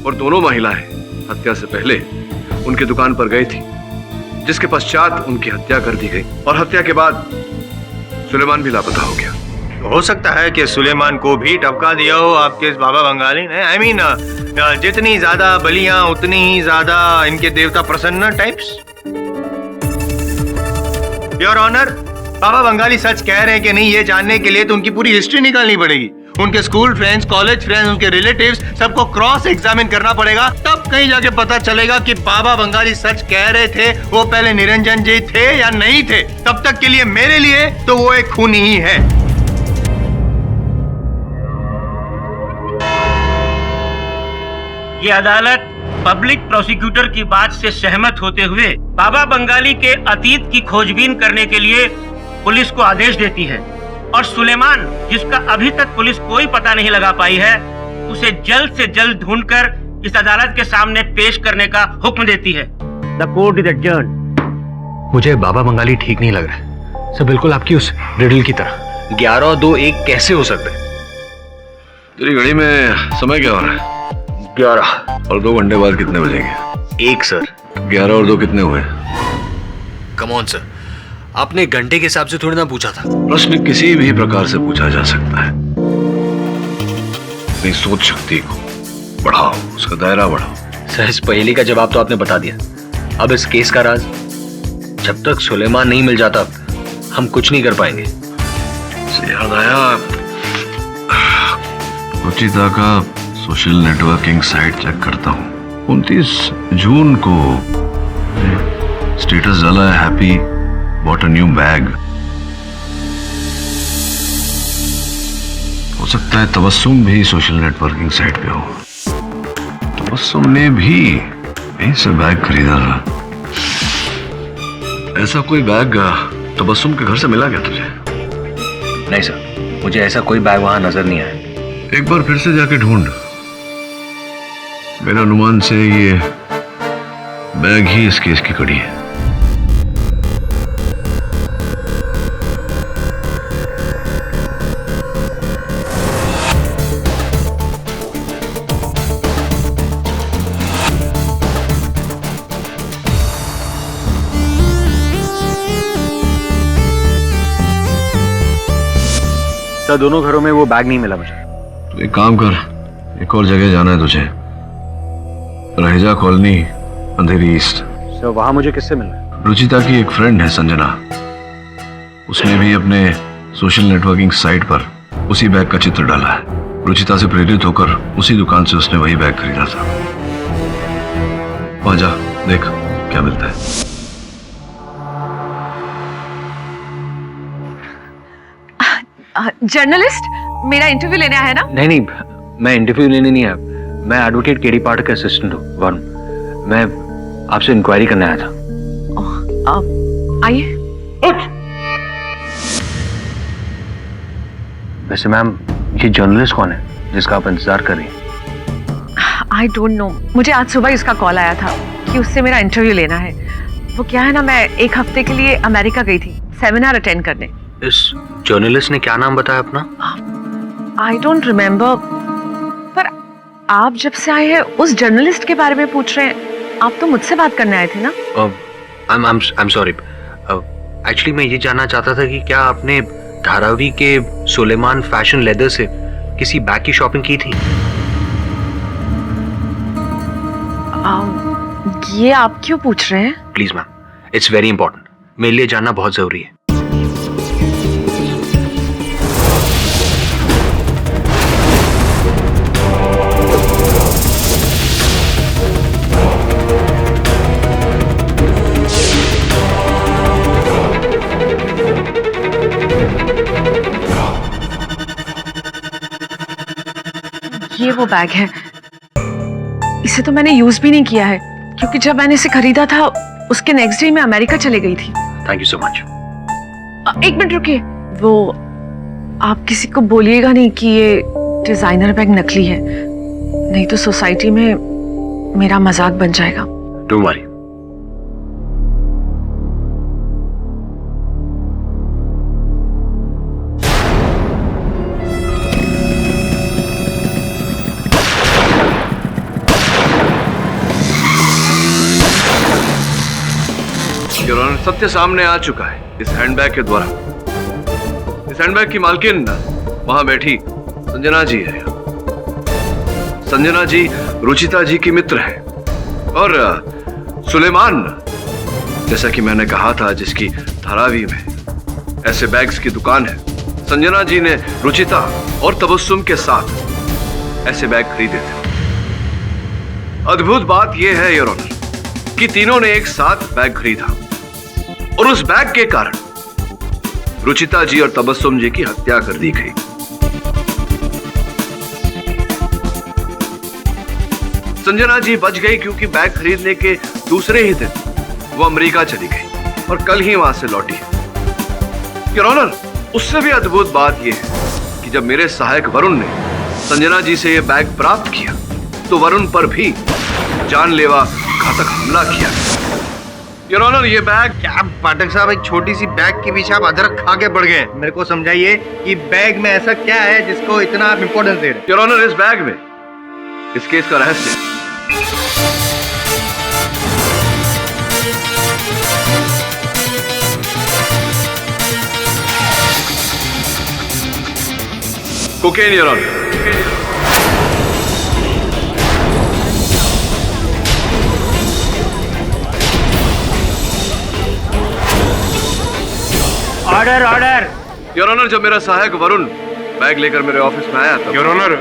और दोनों महिलाएं हत्या से पहले उनकी दुकान पर गई थी, जिसके पश्चात उनकी हत्या कर दी गई और हत्या के बाद सुलेमान भी लापता हो गया। हो सकता है कि सुलेमान को भी टपका दिया हो आपके इस बाबा बंगाली ने। I mean, जितनी ज्यादा बलियां उतनी ही ज्यादा इनके देवता प्रसन्न टाइप्स। योर ऑनर, बाबा बंगाली सच कह रहे हैं कि नहीं, ये जानने के लिए तो उनकी पूरी हिस्ट्री निकालनी पड़ेगी। उनके स्कूल फ्रेंड्स, कॉलेज फ्रेंड्स, उनके रिलेटिव्स सबको क्रॉस एग्जामिन करना पड़ेगा, तब कहीं जाके पता चलेगा कि बाबा बंगाली सच कह रहे थे, वो पहले निरंजन जी थे या नहीं थे। तब तक के लिए मेरे लिए तो वो एक खूनी ही है। ये अदालत पब्लिक प्रोसिक्यूटर की बात से सहमत होते हुए बाबा बंगाली के अतीत की खोजबीन करने के लिए पुलिस को आदेश देती है और सुलेमान, जिसका अभी तक पुलिस कोई पता नहीं लगा पाई है, उसे जल्द से जल्द ढूंढकर इस अदालत के सामने पेश करने का हुक्म देती है। The court is adjourned. मुझे बाबा बंगाली ठीक नहीं लग रहा है सर, बिल्कुल आपकी उस रिडल की तरह। 11 और 2 1 कैसे हो सकता है? तेरी घड़ी में समय क्या हो रहा है? 11 और 2 घंटे बाद कितने बजेंगे? 1 सर। 11 और 2 कितने हुए? कम ऑन सर, आपने घंटे के हिसाब से थोड़ी ना पूछा था। प्रश्न किसी भी प्रकार से पूछा जा सकता है। अपनी सोच शक्ति को बढ़ाओ, उसका दायरा बढ़ाओ। सर, इस पहेली का जवाब तो आपने बता दिया। अब इस केस का राज, जब तक सुलेमान नहीं मिल जाता हम कुछ नहीं कर पाएंगे। याद आया, रुचिता का सोशल नेटवर्किंग साइट चेक करता हूँ। 29 जून को स्टेटस डाला है, happy bought a new bag. हो सकता है तबस्सुम भी सोशल नेटवर्किंग साइट पे हो। तबस्सुम ने भी यहीं से बैग खरीदा था। ऐसा कोई बैग तबस्सुम के घर से मिला क्या तुझे? नहीं सर, मुझे ऐसा कोई बैग वहां नजर नहीं आया। एक बार फिर से जाके ढूंढ। मेरे अनुमान से ये बैग ही इस केस की कड़ी है। सर, दोनों घरों में वो बैग नहीं मिला मुझे। तो एक काम कर, एक और जगह जाना है तुझे, रहेजा कॉलोनी, अंधेरी ईस्ट। सर, वहां मुझे किससे मिलना? रुचिता की एक फ्रेंड है संजना, उसने भी अपने सोशल नेटवर्किंग साइट पर उसी बैग का चित्र डाला है। रुचिता से प्रेरित होकर उसी दुकान से उसने वही बैग खरीदा था। वहां जा, देख क्या मिलता है। जर्नलिस्ट, मेरा इंटरव्यू लेने आया है ना? नहीं, मैं इंटरव्यू लेने नहीं आया। मैं एडवोकेट केडी पाठक का असिस्टेंट हूँ वरुण। मैं आपसे इंक्वायरी करने आया था। आइए। वैसे मैम, ये जर्नलिस्ट कौन है जिसका आप इंतजार कर रही हैं? आई डोंट नो, मुझे आज सुबह इसका कॉल आया था कि उससे मेरा इंटरव्यू लेना है। वो क्या है ना, मैं एक हफ्ते के लिए अमेरिका गई थी सेमिनार अटेंड करने। इस जर्नलिस्ट ने क्या नाम बताया अपना? आई डोंट रिमेम्बर, पर आप जब से आए हैं उस जर्नलिस्ट के बारे में पूछ रहे हैं। आप तो मुझसे बात करने आए थे ना? I'm sorry. एक्चुअली मैं ये जानना चाहता था कि क्या आपने धारावी के सुलेमान फैशन लेदर से किसी बैग की शॉपिंग की थी? ये आप क्यों पूछ रहे हैं? Please ma'am, it's very important. मेरे लिए जानना बहुत जरूरी है। ये वो बैग है, इसे तो मैंने यूज भी नहीं किया है क्योंकि जब मैंने इसे खरीदा था उसके नेक्स्ट डे मैं अमेरिका चले गई थी। Thank you so much. एक मिनट रुकिए, वो आप किसी को बोलिएगा नहीं कि ये डिजाइनर बैग नकली है, नहीं तो सोसाइटी में मेरा मजाक बन जाएगा। Don't worry. सत्य सामने आ चुका है इस हैंडबैग के द्वारा। इस हैंडबैग की मालकिन वहां बैठी संजना जी है। संजना जी रुचिता जी की मित्र है और सुलेमान, जैसा कि मैंने कहा था, जिसकी धारावी में ऐसे बैग्स की दुकान है, संजना जी ने रुचिता और तबस्सुम के साथ ऐसे बैग खरीदे थे। अद्भुत बात यह है योर ऑनर कि तीनों ने एक साथ बैग खरीदा और उस बैग के कारण रुचिता जी और तबस्सुम जी की हत्या कर दी गई। संजना जी बच गई क्योंकि बैग खरीदने के दूसरे ही दिन वो अमेरिका चली गई और कल ही वहां से लौटी है। योर ऑनर, उससे भी अद्भुत बात यह है कि जब मेरे सहायक वरुण ने संजना जी से यह बैग प्राप्त किया तो वरुण पर भी जानलेवा घातक हमला किया। योर ऑनर, ये बैग क्या पाठक साहब, एक छोटी सी बैग के पीछे आप अदरक खा के पड़ गए। मेरे को समझाइए कि बैग में ऐसा क्या है जिसको इतना आप इंपॉर्टेंस दे रहे हैं। योर ऑनर, इस बैग में इस केस का रहस्य है। Cocaine your honour. Order order. Your honour, जब मेरा सहायक वरुण बैग लेकर मेरे ऑफिस में आया था। Your honour,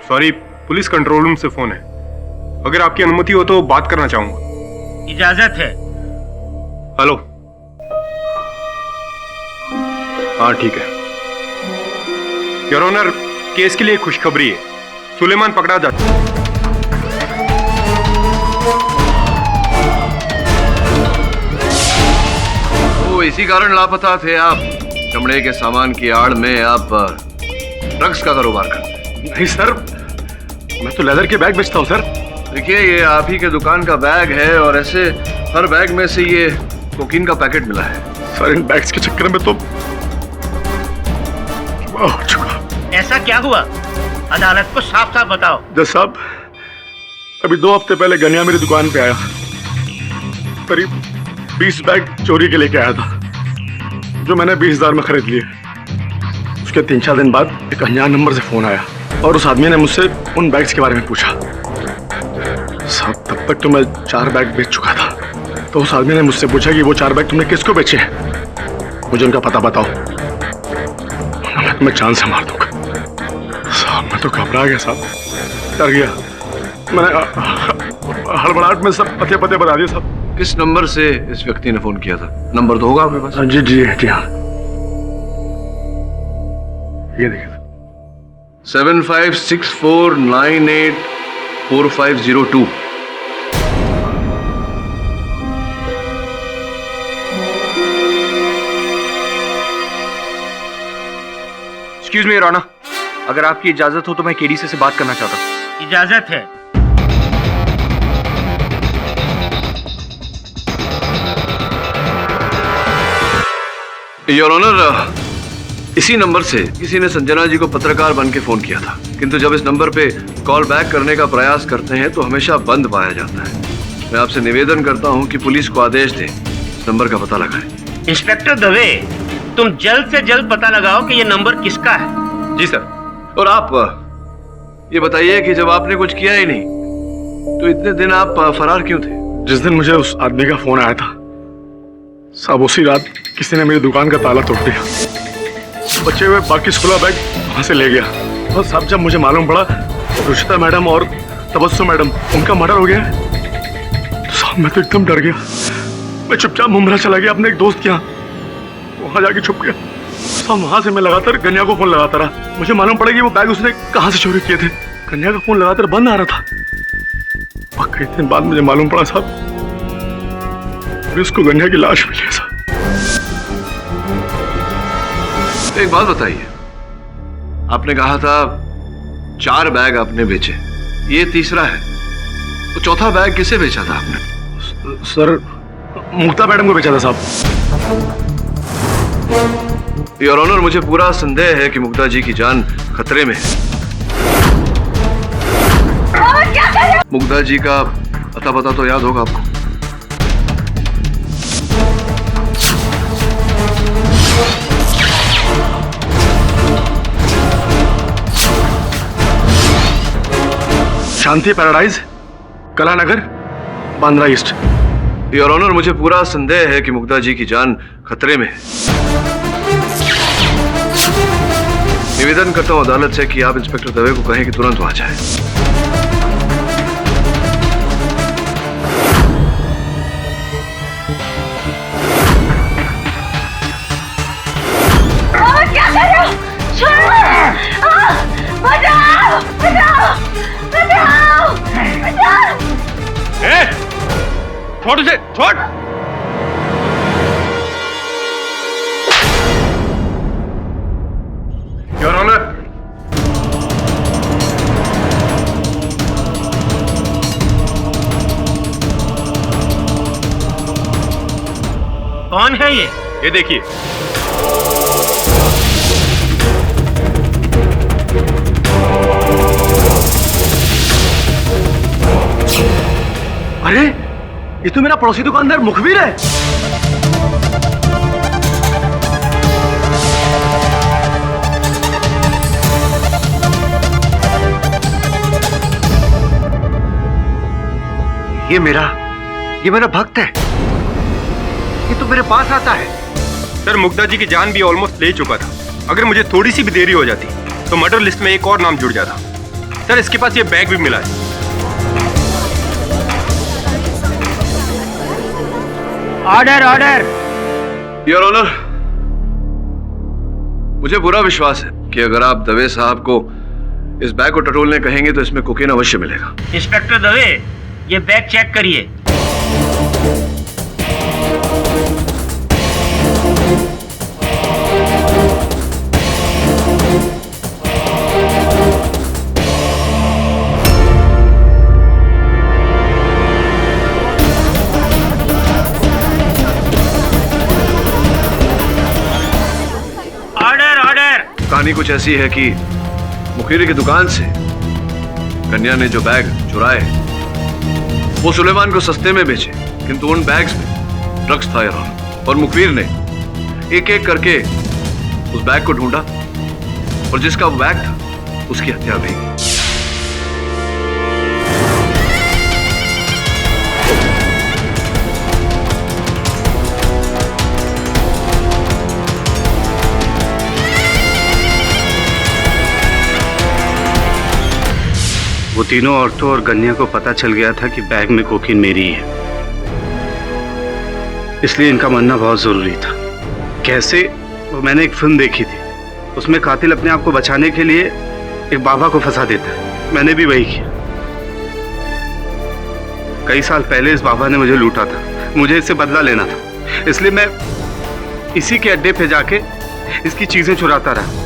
sorry, police control room से फोन है। अगर आपकी अनुमति हो तो बात करना चाहूंगा। इजाजत है। हेलो। हाँ ठीक है। योर ऑनर, केस के लिए खुशखबरी है, सुलेमान पकड़ा जा चुका है। इसी कारण लापता थे आप। चमड़े के सामान की आड़ में आप ड्रग्स का कारोबार करते। नहीं सर, मैं तो लेदर के बैग बेचता हूँ सर। देखिए, ये आप ही के दुकान का बैग है और ऐसे हर बैग में से ये कोकीन का पैकेट मिला है। सर, इन बैग्स के चक्कर में तो हो चुका। ऐसा क्या हुआ? अदालत को साफ साफ बताओ। जज साहब, अभी 2 हफ्ते पहले गनिया मेरी दुकान पे आया, करीब 20 बैग चोरी के लेके आया था, जो मैंने 20,000 में खरीद लिए। उसके 3-4 दिन बाद एक अनजान नंबर से फोन आया और उस आदमी ने मुझसे उन बैग्स के बारे में पूछा। साहब, तब तक तो मैं 4 बैग बेच चुका था। तो उस आदमी ने मुझसे पूछा कि वो 4 बैग तुमने किसको बेचे हैं, मुझे उनका पता बताओ, मैं जान से मार दूंगा। साहब, मैं तो घबरा गया साहब, डर गया। मैंने हड़बड़ाहट में सब पते बता दिए साहब। किस नंबर से इस व्यक्ति ने फोन किया था? नंबर तो होगा आपके पास? जी जी जी हाँ, ये देखिए 7564984502। एक्सक्यूज मी राणा, अगर आपकी इजाजत हो तो मैं केडीसी से बात करना चाहता हूँ। इजाजत है। योर ऑनर, इसी नंबर से किसी ने संजना जी को पत्रकार बन के फोन किया था, किंतु जब इस नंबर पे कॉल बैक करने का प्रयास करते हैं तो हमेशा बंद पाया जाता है। मैं आपसे निवेदन करता हूं कि पुलिस को आदेश दें इस नंबर का पता लगाएं। इंस्पेक्टर दवे, तुम जल्द से जल्द पता लगाओ कि ये नंबर किसका है। जी सर। और आप ये बताइए कि जब आपने कुछ किया ही नहीं तो इतने दिन आप फरार क्यों थे? जिस दिन मुझे उस आदमी का फोन आया था साहब, उसी रात किसी ने मेरी दुकान का ताला तोड़ दिया, बचे हुए बाकी 16 बैग वहां से ले गया। और साहब, जब मुझे मालूम पड़ा रुचिता मैडम और तबस्सुम मैडम उनका मर्डर हो गया तो साहब मैं तो एकदम डर गया। मैं चुपचाप मुंबई चला गया अपने एक दोस्त के यहाँ, वहां जाके छुप गया। साहब, वहां से मैं लगातार कन्या को फोन लगाता रहा। मुझे मालूम पड़ा कि वो बैग उसने कहाँ से चोरी किए थे। कन्या का फोन लगातार बंद आ रहा था। कई दिन बाद मुझे मालूम पड़ा साहब, उसको गंजा की लाश मिली है साहब। एक बात बताइए, आपने कहा था 4 बैग आपने बेचे, ये तीसरा है, तो चौथा बैग किसे बेचा था आपने? सर मुक्ता मैडम को बेचा था साहब। योर ऑनर, मुझे पूरा संदेह है कि मुक्ता जी की जान खतरे में है। मुक्ता जी का अता पता तो याद होगा आपको? Shanti paradise, Kalanagar, Bandra east. Your honour, मुझे पूरा संदेह है कि मुक्ता जी की जान खतरे में है। निवेदन करता हूं अदालत से कि आप इंस्पेक्टर दवे को कहें कि तुरंत वहां जाए। क्या कर रहे हो? छोड़ो! बचाओ! बचाओ! बचाओ! बचाओ! छोड़ उसे, छोड़! योर ऑनर, कौन है ये देखिए। अरे ये तो मेरा पड़ोसी दुकानदार मुखबिर है। ये मेरा भक्त है, ये तो मेरे पास आता है। सर मुग्धा जी की जान भी ऑलमोस्ट ले चुका था। अगर मुझे थोड़ी सी भी देरी हो जाती तो मर्डर लिस्ट में एक और नाम जुड़ जाता। सर इसके पास ये बैग भी मिला है। Order order. योर ऑनर, मुझे पूरा विश्वास है कि अगर आप दवे साहब को इस बैग को टटोलने कहेंगे तो इसमें कोकीन अवश्य मिलेगा। इंस्पेक्टर दवे, ये बैग चेक करिए। कहानी कुछ ऐसी है कि मुखीरी की दुकान से कन्या ने जो बैग चुराए वो सुलेमान को सस्ते में बेचे, किंतु उन बैग्स में ड्रग्स था और मुखीर ने एक एक करके उस बैग को ढूंढा और जिसका वो बैग था उसकी हत्या हुई। वो तीनों औरतों और गन्या को पता चल गया था कि बैग में कोकीन मेरी है, इसलिए इनका मरना बहुत जरूरी था। कैसे? वो मैंने एक फिल्म देखी थी, उसमें कातिल अपने आप को बचाने के लिए एक बाबा को फंसा देता है। मैंने भी वही किया। कई साल पहले इस बाबा ने मुझे लूटा था, मुझे इससे बदला लेना था, इसलिए मैं इसी के अड्डे पे जाके इसकी चीजें चुराता रहा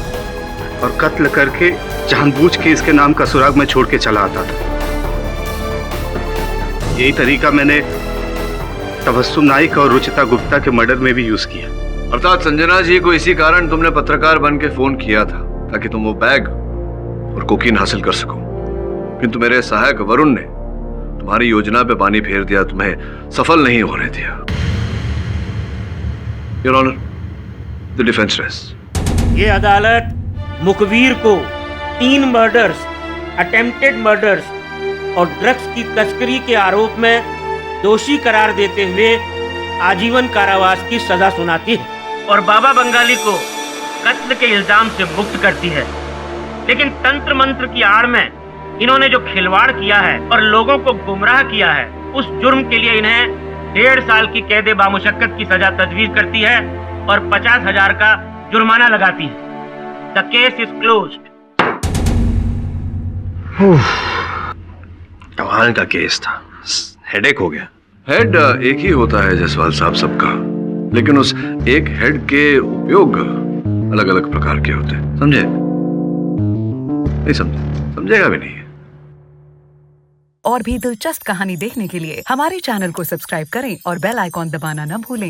और कत्ल करके जानबूझ के इसके नाम का सुराग में छोड़ के चला आता था। यही तरीका मैंने तबस्सुम नाइक और रुचिता गुप्ता के मर्डर में भी यूज किया। अर्थात संजना जी को इसी कारण तुमने पत्रकार बन के फोन किया था ताकि तुम वो बैग और कोकीन हासिल कर सको, किंतु मेरे सहायक वरुण ने तुम्हारी योजना पे पानी फेर दिया, तुम्हें सफल नहीं होने दिया। Your honour, the defence rest. ये अदालत मुखबिर को 3 मर्डर्स, अटेम्प्टेड मर्डर्स और ड्रग्स की तस्करी के आरोप में दोषी करार देते हुए आजीवन कारावास की सजा सुनाती है और बाबा बंगाली को कत्ल के इल्जाम से मुक्त करती है। लेकिन तंत्र मंत्र की आड़ में इन्होंने जो खिलवाड़ किया है और लोगों को गुमराह किया है, उस जुर्म के लिए इन्हें 1.5 साल की कैद बामुशक्कत की सजा तजवीज करती है और 50,000 का जुर्माना लगाती है। The case is closed. कमाल का केस था। हेडेक हो गया। हेड एक ही होता है जसवाल साहब सबका, लेकिन उस एक हेड के उपयोग अलग अलग प्रकार के होते हैं, समझे? नहीं समझे, समझेगा भी नहीं। और भी दिलचस्प कहानी देखने के लिए हमारे चैनल को सब्सक्राइब करें और बेल आइकॉन दबाना न भूलें।